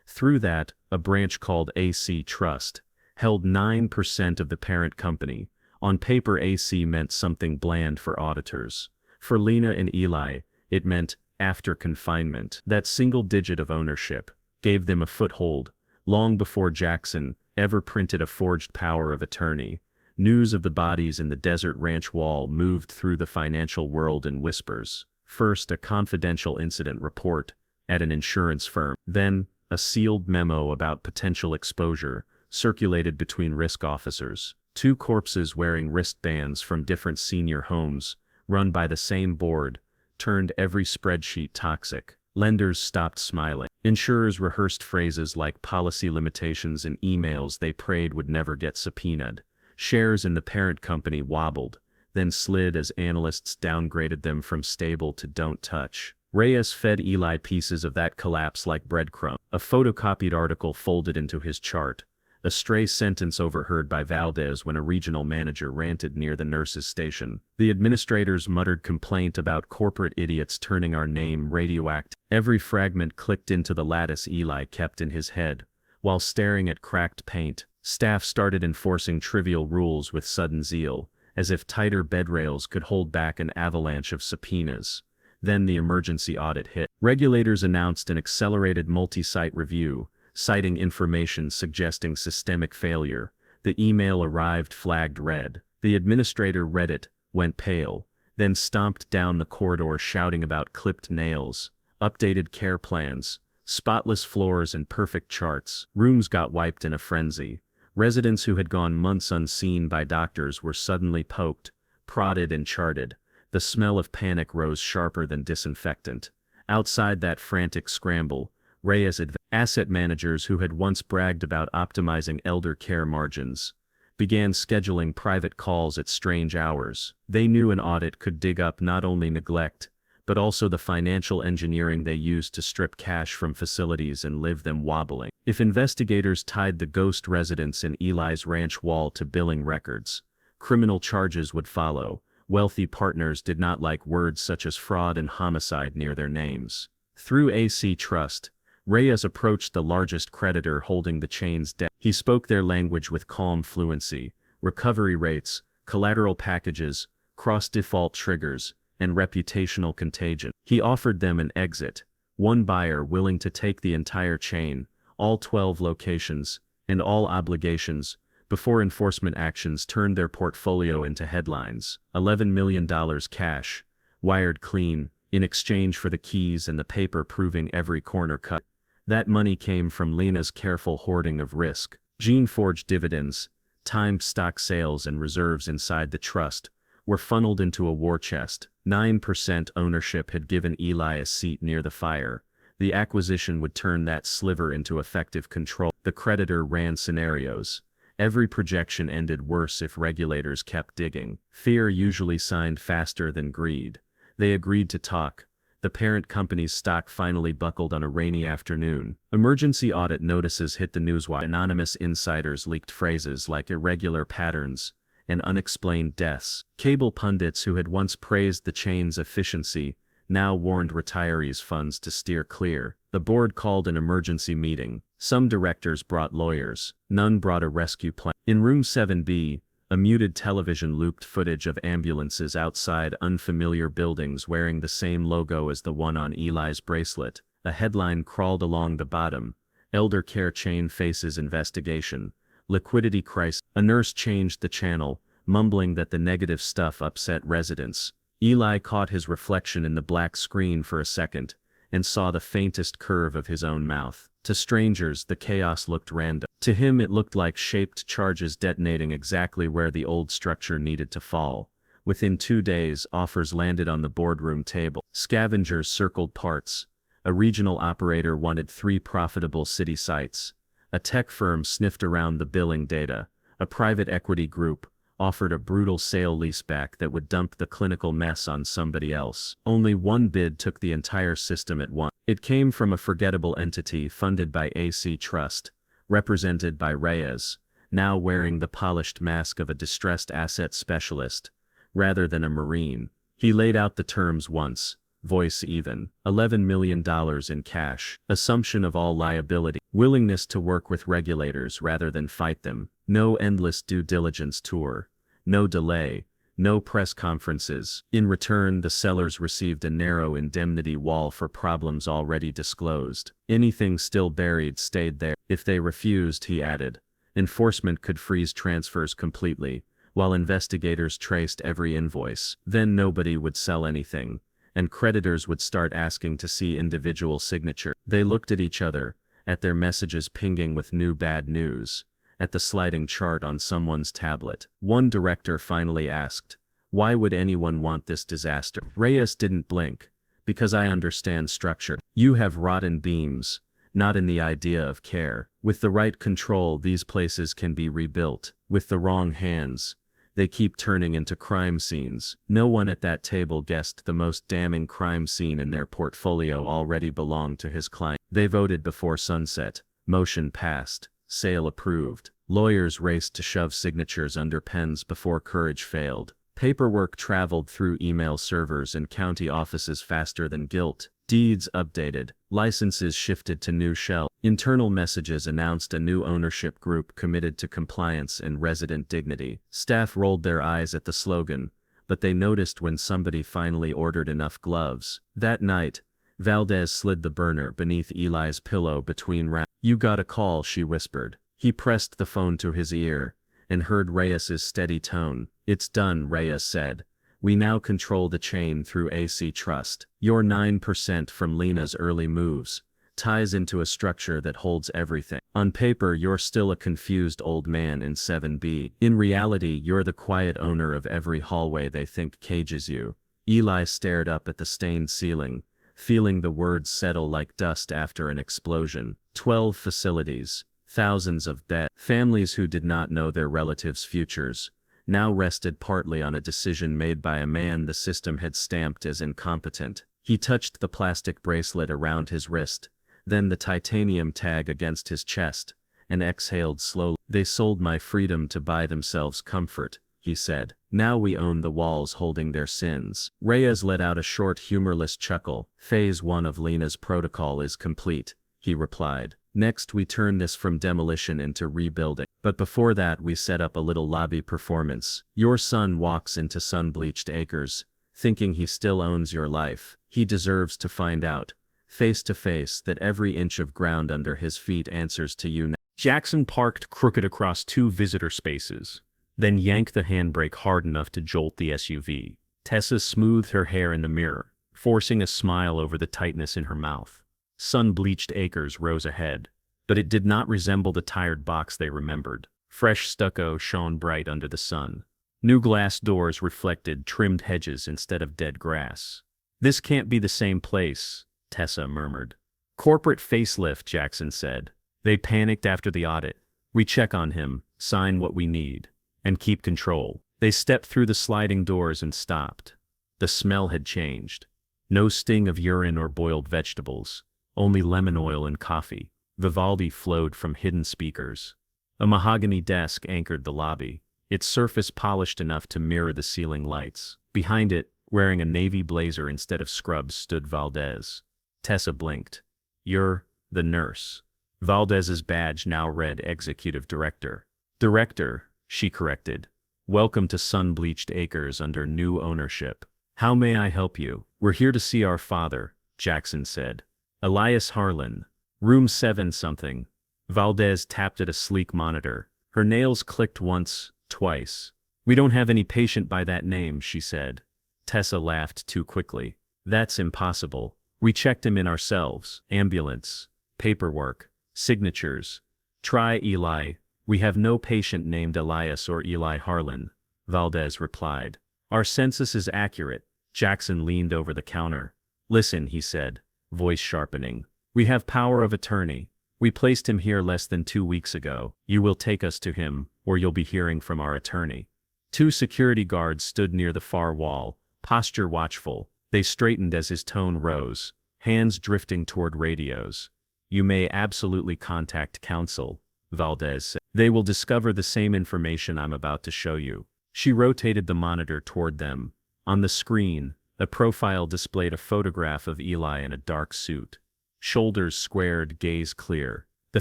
Through that, a branch called AC Trust held 9% of the parent company. On paper, AC meant something bland for auditors. For Lena and Eli, it meant after confinement. That single digit of ownership gave them a foothold, long before Jackson ever printed a forged power of attorney. News of the bodies in the desert ranch wall moved through the financial world in whispers. First, a confidential incident report at an insurance firm. Then, a sealed memo about potential exposure circulated between risk officers. 2 corpses wearing wristbands from different senior homes, run by the same board, turned every spreadsheet toxic. Lenders stopped smiling. Insurers rehearsed phrases like policy limitations in emails they prayed would never get subpoenaed. Shares in the parent company wobbled, then slid as analysts downgraded them from stable to don't touch. Reyes fed Eli pieces of that collapse like breadcrumbs. A photocopied article folded into his chart. A stray sentence overheard by Valdez when a regional manager ranted near the nurses' station. The administrators muttered complaint about corporate idiots turning our name radioactive. Every fragment clicked into the lattice Eli kept in his head. While staring at cracked paint, staff started enforcing trivial rules with sudden zeal, as if tighter bed rails could hold back an avalanche of subpoenas. Then the emergency audit hit. Regulators announced an accelerated multi-site review, citing information suggesting systemic failure. The email arrived flagged red. The administrator read it, went pale, then stomped down the corridor shouting about clipped nails, updated care plans, spotless floors, and perfect charts. Rooms got wiped in a frenzy. Residents who had gone months unseen by doctors were suddenly poked, prodded, and charted. The smell of panic rose sharper than disinfectant. Outside that frantic scramble, Reyes asset managers who had once bragged about optimizing elder care margins began scheduling private calls at strange hours. They knew an audit could dig up not only neglect, but also the financial engineering they used to strip cash from facilities and leave them wobbling. If investigators tied the ghost residents in Eli's ranch wall to billing records, criminal charges would follow. Wealthy partners did not like words such as fraud and homicide near their names. Through AC Trust, Reyes approached the largest creditor holding the chain's debt. He spoke their language with calm fluency: recovery rates, collateral packages, cross-default triggers, and reputational contagion. He offered them an exit, one buyer willing to take the entire chain, all 12 locations, and all obligations, before enforcement actions turned their portfolio into headlines. $11 million cash, wired clean, in exchange for the keys and the paper proving every corner cut. That money came from Lena's careful hoarding of risk. Gene forged dividends, timed stock sales and reserves inside the trust, were funneled into a war chest. 9% ownership had given Eli a seat near the fire. The acquisition would turn that sliver into effective control. The creditor ran scenarios. Every projection ended worse if regulators kept digging. Fear usually signed faster than greed. They agreed to talk. The parent company's stock finally buckled on a rainy afternoon. Emergency audit notices hit the newswire. Anonymous insiders leaked phrases like irregular patterns and unexplained deaths. Cable pundits who had once praised the chain's efficiency now warned retirees' funds to steer clear. The board called an emergency meeting. Some directors brought lawyers. None brought a rescue plan. In room 7B, a muted television looped footage of ambulances outside unfamiliar buildings wearing the same logo as the one on Eli's bracelet. A headline crawled along the bottom: Elder Care Chain Faces Investigation. Liquidity Crisis. A nurse changed the channel, mumbling that the negative stuff upset residents. Eli caught his reflection in the black screen for a second, and saw the faintest curve of his own mouth. To strangers, the chaos looked random. To him it looked like shaped charges detonating exactly where the old structure needed to fall. Within 2 days, offers landed on the boardroom table. Scavengers circled parts. A regional operator wanted 3 profitable city sites. A tech firm sniffed around the billing data. A private equity group offered a brutal sale-leaseback that would dump the clinical mess on somebody else. Only one bid took the entire system at once. It came from a forgettable entity funded by AC Trust, represented by Reyes, now wearing the polished mask of a distressed asset specialist, rather than a Marine. He laid out the terms once, voice even. $11 million in cash, assumption of all liability, willingness to work with regulators rather than fight them, no endless due diligence tour, no delay, no press conferences. In return, the sellers received a narrow indemnity wall for problems already disclosed. Anything still buried stayed there. If they refused, he added, enforcement could freeze transfers completely, while investigators traced every invoice. Then nobody would sell anything, and creditors would start asking to see individual signature. They looked at each other, at their messages pinging with new bad news, at the sliding chart on someone's tablet. One director finally asked, "Why would anyone want this disaster?" Reyes didn't blink. "Because I understand structure. You have rotten beams, not in the idea of care. With the right control, these places can be rebuilt. With the wrong hands, they keep turning into crime scenes." No one at that table guessed the most damning crime scene in their portfolio already belonged to his client. They voted before sunset. Motion passed. Sale approved. Lawyers raced to shove signatures under pens before courage failed. Paperwork traveled through email servers and county offices faster than guilt. Deeds updated. Licenses shifted to new shell. Internal messages announced a new ownership group committed to compliance and resident dignity. Staff rolled their eyes at the slogan, but they noticed when somebody finally ordered enough gloves. That night, Valdez slid the burner beneath Eli's pillow between rounds. "You got a call," she whispered. He pressed the phone to his ear, and heard Reyes's steady tone. "It's done," Reyes said. "We now control the chain through AC Trust. Your 9% from Lena's early moves ties into a structure that holds everything. On paper, you're still a confused old man in 7B. In reality, you're the quiet owner of every hallway they think cages you." Eli stared up at the stained ceiling, feeling the words settle like dust after an explosion. 12 facilities, thousands of dead families who did not know their relatives' futures, now rested partly on a decision made by a man the system had stamped as incompetent. He touched the plastic bracelet around his wrist, then the titanium tag against his chest, and exhaled slowly. They sold my freedom to buy themselves comfort, he said. Now we own the walls holding their sins. Reyes let out a short humorless chuckle. Phase 1 of Lena's protocol is complete, he replied. Next we turn this from demolition into rebuilding. But before that we set up a little lobby performance. Your son walks into sun-bleached acres, thinking he still owns your life. He deserves to find out, face to face, that every inch of ground under his feet answers to you now. Jackson parked crooked across 2 visitor spaces, then yanked the handbrake hard enough to jolt the SUV. Tessa smoothed her hair in the mirror, forcing a smile over the tightness in her mouth. Sun-bleached acres rose ahead, but it did not resemble the tired box they remembered. Fresh stucco shone bright under the sun. New glass doors reflected trimmed hedges instead of dead grass. This can't be the same place, Tessa murmured. Corporate facelift, Jackson said. They panicked after the audit. We check on him, sign what we need, and keep control. They stepped through the sliding doors and stopped. The smell had changed. No sting of urine or boiled vegetables, only lemon oil and coffee. Vivaldi flowed from hidden speakers. A mahogany desk anchored the lobby, its surface polished enough to mirror the ceiling lights. Behind it, wearing a navy blazer instead of scrubs, stood Valdez. Tessa blinked. You're the nurse. Valdez's badge now read Executive Director. Director, she corrected. Welcome to Sun-Bleached Acres under new ownership. How may I help you? We're here to see our father, Jackson said. Elias Harlan. Room 7 something. Valdez tapped at a sleek monitor. Her nails clicked once, twice. We don't have any patient by that name, she said. Tessa laughed too quickly. That's impossible. We checked him in ourselves. Ambulance. Paperwork. Signatures. Try Eli. We have no patient named Elias or Eli Harlan, Valdez replied. Our census is accurate. Jackson leaned over the counter. Listen, he said, voice sharpening. We have power of attorney. We placed him here less than 2 weeks ago. You will take us to him, or you'll be hearing from our attorney. 2 security guards stood near the far wall, posture watchful. They straightened as his tone rose, hands drifting toward radios. You may absolutely contact counsel, Valdez said. They will discover the same information I'm about to show you. She rotated the monitor toward them. On the screen, a profile displayed a photograph of Eli in a dark suit. Shoulders squared, gaze clear. The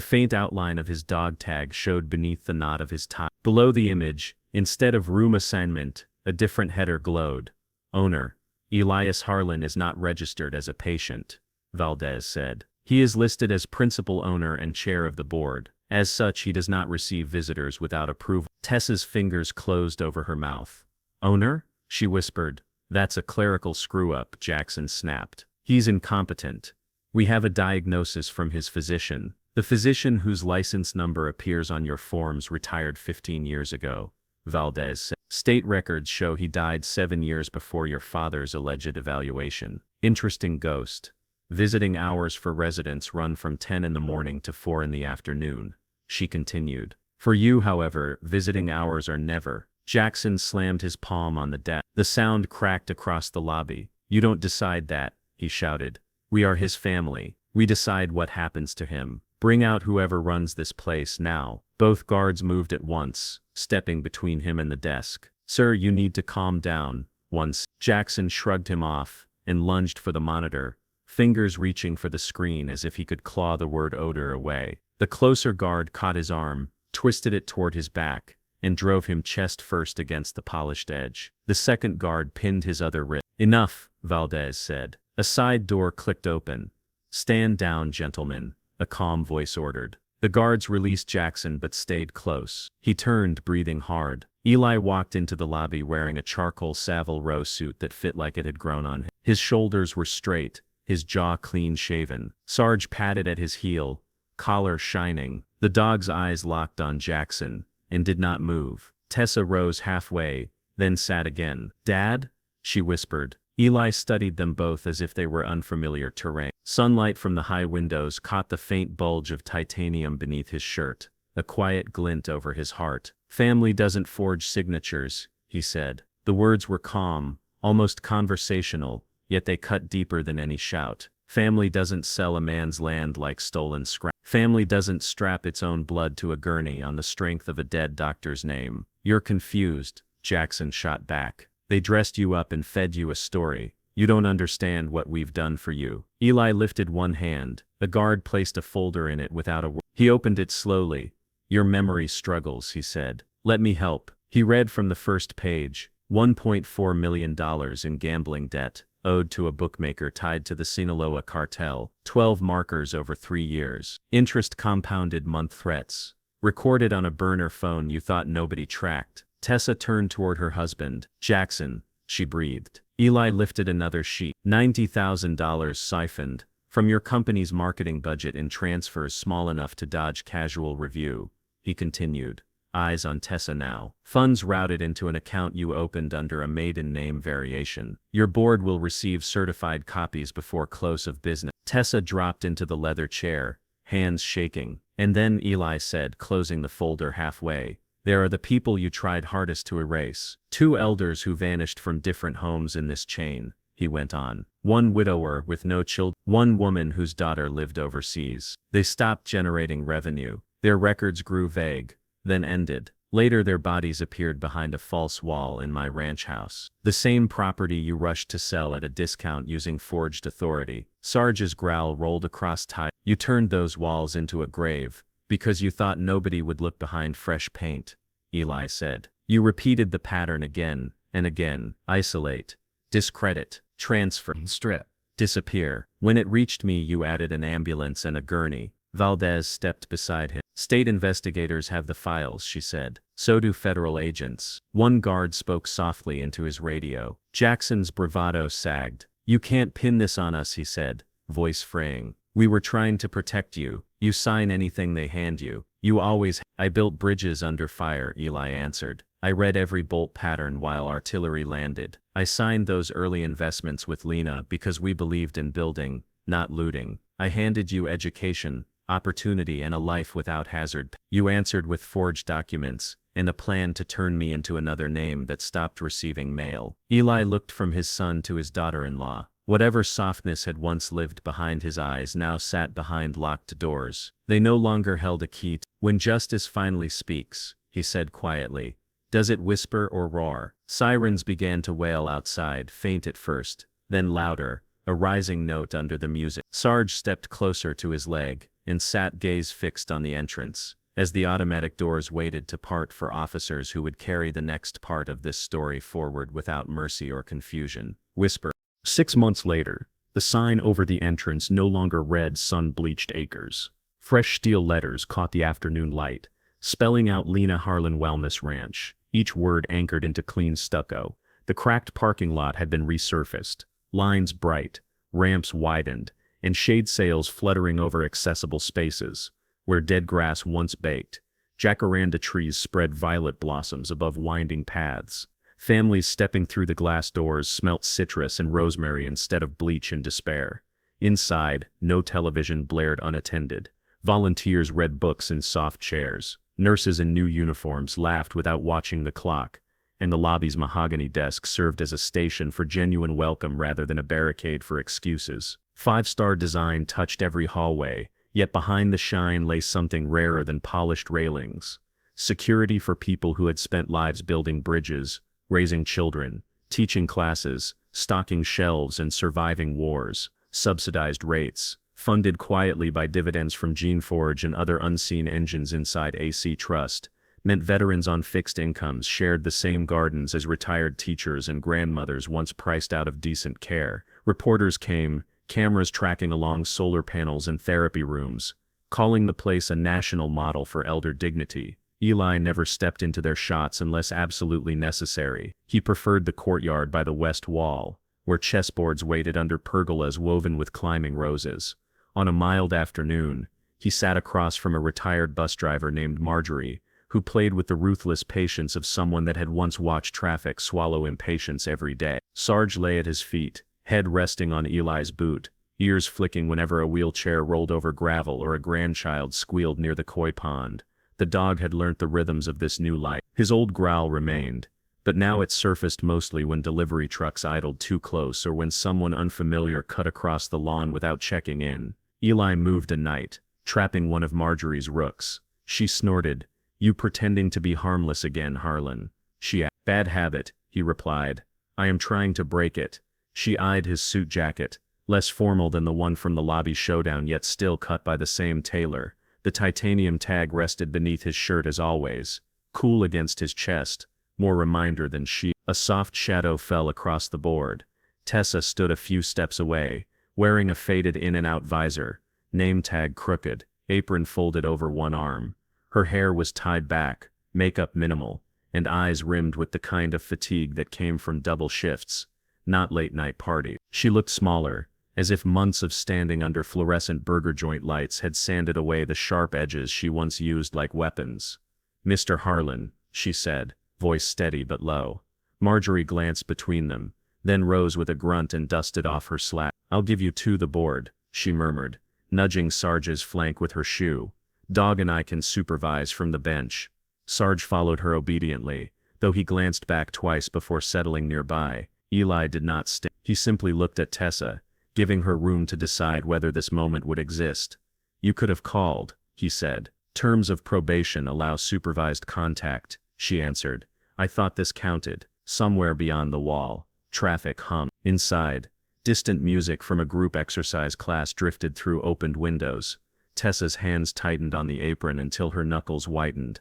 faint outline of his dog tag showed beneath the knot of his tie. Below the image, instead of room assignment, a different header glowed. Owner. Elias Harlan is not registered as a patient, Valdez said. He is listed as principal owner and chair of the board. As such, he does not receive visitors without approval. Tessa's fingers closed over her mouth. Owner? She whispered. That's a clerical screw-up, Jackson snapped. He's incompetent. We have a diagnosis from his physician. The physician whose license number appears on your forms retired 15 years ago, Valdez said. State records show he died 7 years before your father's alleged evaluation. Interesting ghost. Visiting hours for residents run from 10 in the morning to 4 in the afternoon, she continued. For you, however, visiting hours are never. Jackson slammed his palm on the desk. The sound cracked across the lobby. You don't decide that, he shouted. We are his family. We decide what happens to him. Bring out whoever runs this place now. Both guards moved at once, stepping between him and the desk. Sir, you need to calm down. Once, Jackson shrugged him off and lunged for the monitor, fingers reaching for the screen as if he could claw the word odor away. The closer guard caught his arm, twisted it toward his back, and drove him chest first against the polished edge. The second guard pinned his other wrist. Enough, Valdez said. A side door clicked open. Stand down, gentlemen, a calm voice ordered. The guards released Jackson but stayed close. He turned, breathing hard. Eli walked into the lobby wearing a charcoal Savile Row suit that fit like it had grown on him. His shoulders were straight, his jaw clean-shaven. Sarge patted at his heel, collar shining. The dog's eyes locked on Jackson, and did not move. Tessa rose halfway, then sat again. Dad? She whispered. Eli studied them both as if they were unfamiliar terrain. Sunlight from the high windows caught the faint bulge of titanium beneath his shirt, a quiet glint over his heart. "Family doesn't forge signatures," he said. The words were calm, almost conversational, yet they cut deeper than any shout. "Family doesn't sell a man's land like stolen scrap. Family doesn't strap its own blood to a gurney on the strength of a dead doctor's name." "You're confused," Jackson shot back. "They dressed you up and fed you a story. You don't understand what we've done for you." Eli lifted one hand. A guard placed a folder in it without a word. He opened it slowly. "Your memory struggles," he said. "Let me help." He read from the first page. $1.4 million in gambling debt, owed to a bookmaker tied to the Sinaloa cartel. 12 markers over 3 years. Interest compounded month threats. Recorded on a burner phone you thought nobody tracked. Tessa turned toward her husband. "Jackson," she breathed. Eli lifted another sheet. $90,000 siphoned from your company's marketing budget in transfers small enough to dodge casual review, he continued, eyes on Tessa now. "Funds routed into an account you opened under a maiden name variation. Your board will receive certified copies before close of business." Tessa dropped into the leather chair, hands shaking. "And then," Eli said, closing the folder halfway, "there are the people you tried hardest to erase. 2 elders who vanished from different homes in this chain," he went on. "One widower with no children. One woman whose daughter lived overseas. They stopped generating revenue. Their records grew vague, then ended. Later their bodies appeared behind a false wall in my ranch house. The same property you rushed to sell at a discount using forged authority." Sarge's growl rolled across tight. "You turned those walls into a grave, because you thought nobody would look behind fresh paint," Eli said. "You repeated the pattern again and again. Isolate, discredit, transfer, strip, disappear. When it reached me you added an ambulance and a gurney." Valdez stepped beside him. "State investigators have the files," she said. "So do federal agents." One guard spoke softly into his radio. Jackson's bravado sagged. "You can't pin this on us," he said, voice fraying. "We were trying to protect you. You sign anything they hand you. You always." "I built bridges under fire," Eli answered. "I read every bolt pattern while artillery landed. I signed those early investments with Lena because we believed in building, not looting. I handed you education, opportunity, and a life without hazard. You answered with forged documents and a plan to turn me into another name that stopped receiving mail." Eli looked from his son to his daughter-in-law. Whatever softness had once lived behind his eyes now sat behind locked doors. They no longer held a key. "When justice finally speaks," he said quietly, "does it whisper or roar?" Sirens began to wail outside, faint at first, then louder, a rising note under the music. Sarge stepped closer to his leg and sat gaze fixed on the entrance, as the automatic doors waited to part for officers who would carry the next part of this story forward without mercy or confusion. Whisper. 6 months later, the sign over the entrance no longer read "Sun-Bleached Acres." Fresh steel letters caught the afternoon light, spelling out Lena Harlan Wellness Ranch, each word anchored into clean stucco. The cracked parking lot had been resurfaced, lines bright, ramps widened, and shade sails fluttering over accessible spaces. Where dead grass once baked, jacaranda trees spread violet blossoms above winding paths. Families stepping through the glass doors smelt citrus and rosemary instead of bleach and despair. Inside, no television blared unattended. Volunteers read books in soft chairs. Nurses in new uniforms laughed without watching the clock, and the lobby's mahogany desk served as a station for genuine welcome rather than a barricade for excuses. 5-star design touched every hallway, yet behind the shine lay something rarer than polished railings. Security for people who had spent lives building bridges, raising children, teaching classes, stocking shelves, and surviving wars. Subsidized rates, funded quietly by dividends from GeneForge and other unseen engines inside AC Trust, meant veterans on fixed incomes shared the same gardens as retired teachers and grandmothers once priced out of decent care. Reporters came, cameras tracking along solar panels and therapy rooms, calling the place a national model for elder dignity. Eli never stepped into their shots unless absolutely necessary. He preferred the courtyard by the west wall, where chessboards waited under pergolas woven with climbing roses. On a mild afternoon, he sat across from a retired bus driver named Marjorie, who played with the ruthless patience of someone that had once watched traffic swallow impatience every day. Sarge lay at his feet, head resting on Eli's boot, ears flicking whenever a wheelchair rolled over gravel or a grandchild squealed near the koi pond. The dog had learnt the rhythms of this new life. His old growl remained, but now it surfaced mostly when delivery trucks idled too close or when someone unfamiliar cut across the lawn without checking in. Eli moved a night, trapping one of Marjorie's rooks. She snorted. "You pretending to be harmless again, Harlan?" she asked. "Bad habit," he replied. "I am trying to break it." She eyed his suit jacket, less formal than the one from the lobby showdown yet still cut by the same tailor. The titanium tag rested beneath his shirt as always, cool against his chest, more reminder than she. A soft shadow fell across the board. Tessa stood a few steps away, wearing a faded in-and-out visor, name tag crooked, apron folded over one arm. Her hair was tied back, makeup minimal, and eyes rimmed with the kind of fatigue that came from double shifts, not late-night party. She looked smaller, as if months of standing under fluorescent burger joint lights had sanded away the sharp edges she once used like weapons. "Mr. Harlan," she said, voice steady but low. Marjorie glanced between them, then rose with a grunt and dusted off her slack. "I'll give you the board," she murmured, nudging Sarge's flank with her shoe. "Dog and I can supervise from the bench." Sarge followed her obediently, though he glanced back twice before settling nearby. Eli did not stay. He simply looked at Tessa, giving her room to decide whether this moment would exist. "You could have called," he said. "Terms of probation allow supervised contact," she answered. "I thought this counted." Somewhere beyond the wall, traffic hummed. Inside, distant music from a group exercise class drifted through opened windows. Tessa's hands tightened on the apron until her knuckles whitened.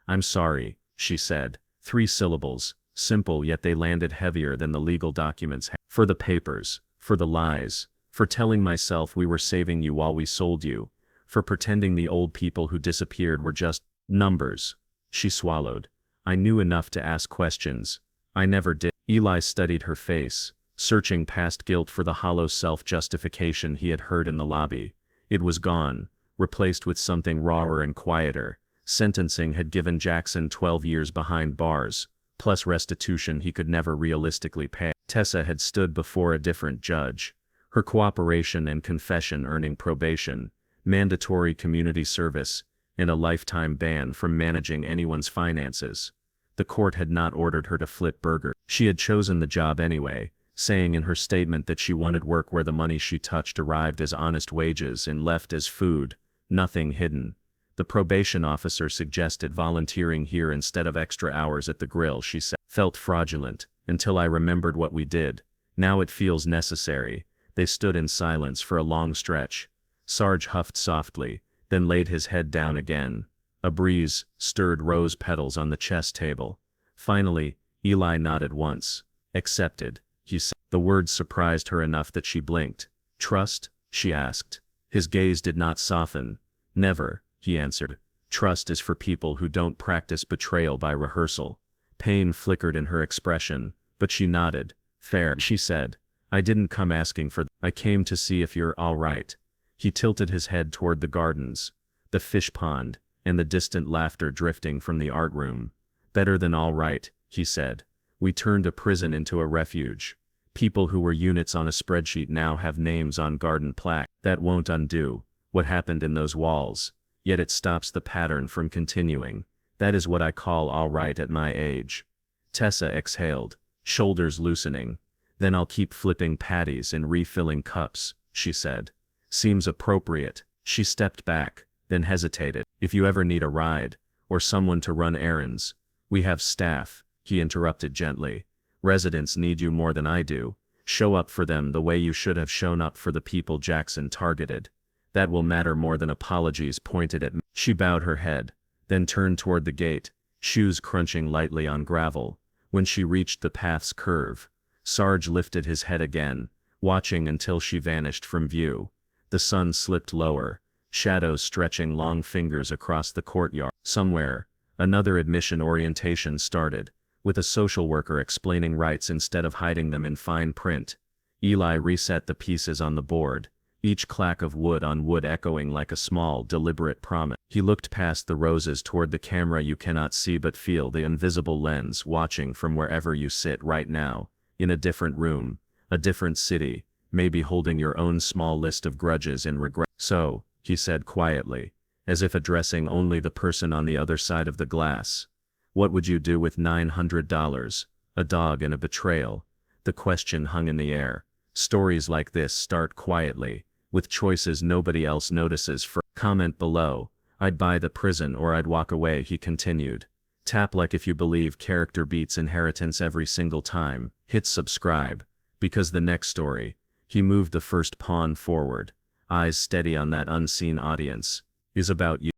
"I'm sorry," she said. 3 syllables, simple yet they landed heavier than the legal documents had. "For the papers, for the lies, for telling myself we were saving you while we sold you, for pretending the old people who disappeared were just numbers." She swallowed. "I knew enough to ask questions. I never did." Eli studied her face, searching past guilt for the hollow self-justification he had heard in the lobby. It was gone, replaced with something rawer and quieter. Sentencing had given Jackson 12 years behind bars, plus restitution he could never realistically pay. Tessa had stood before a different judge, her cooperation and confession earning probation, mandatory community service, and a lifetime ban from managing anyone's finances. The court had not ordered her to flip burgers. She had chosen the job anyway, saying in her statement that she wanted work where the money she touched arrived as honest wages and left as food, nothing hidden. The probation officer suggested volunteering here instead of extra hours at the grill. She said. "Felt fraudulent, until I remembered what we did. Now it feels necessary." They stood in silence for a long stretch. Sarge huffed softly, then laid his head down again. A breeze stirred rose petals on the chess table. Finally, Eli nodded once. "Accepted," he said. The words surprised her enough that she blinked. "Trust?" she asked. His gaze did not soften. "Never," he answered. "Trust is for people who don't practice betrayal by rehearsal." Pain flickered in her expression, but she nodded. "Fair," she said. "I didn't come asking for I came to see if you're all right." He tilted his head toward the gardens, the fish pond, and the distant laughter drifting from the art room. "Better than all right," he said. "We turned a prison into a refuge. People who were units on a spreadsheet now have names on garden plaques. That won't undo what happened in those walls, yet it stops the pattern from continuing. That is what I call all right at my age." Tessa exhaled, shoulders loosening. "Then I'll keep flipping patties and refilling cups," she said. "Seems appropriate." She stepped back, then hesitated. "If you ever need a ride, or someone to run errands, we have staff," he interrupted gently. "Residents need you more than I do. Show up for them the way you should have shown up for the people Jackson targeted. That will matter more than apologies pointed at me." She bowed her head, then turned toward the gate, shoes crunching lightly on gravel. When she reached the path's curve, Sarge lifted his head again, watching until she vanished from view. The sun slipped lower, shadows stretching long fingers across the courtyard. Somewhere, another admission orientation started, with a social worker explaining rights instead of hiding them in fine print. Eli reset the pieces on the board. each clack of wood on wood echoing like a small, deliberate promise. He looked past the roses toward the camera you cannot see but feel the invisible lens watching from wherever you sit right now, in a different room, a different city, maybe holding your own small list of grudges and regrets. So, he said quietly, as if addressing only the person on the other side of the glass, what would you do with $900, a dog and a betrayal? The question hung in the air. Stories like this start quietly, with choices nobody else notices. For comment below, I'd buy the prison or I'd walk away, he continued. Tap like if you believe character beats inheritance every single time. Hit subscribe, because the next story, he moved the first pawn forward, eyes steady on that unseen audience, is about you.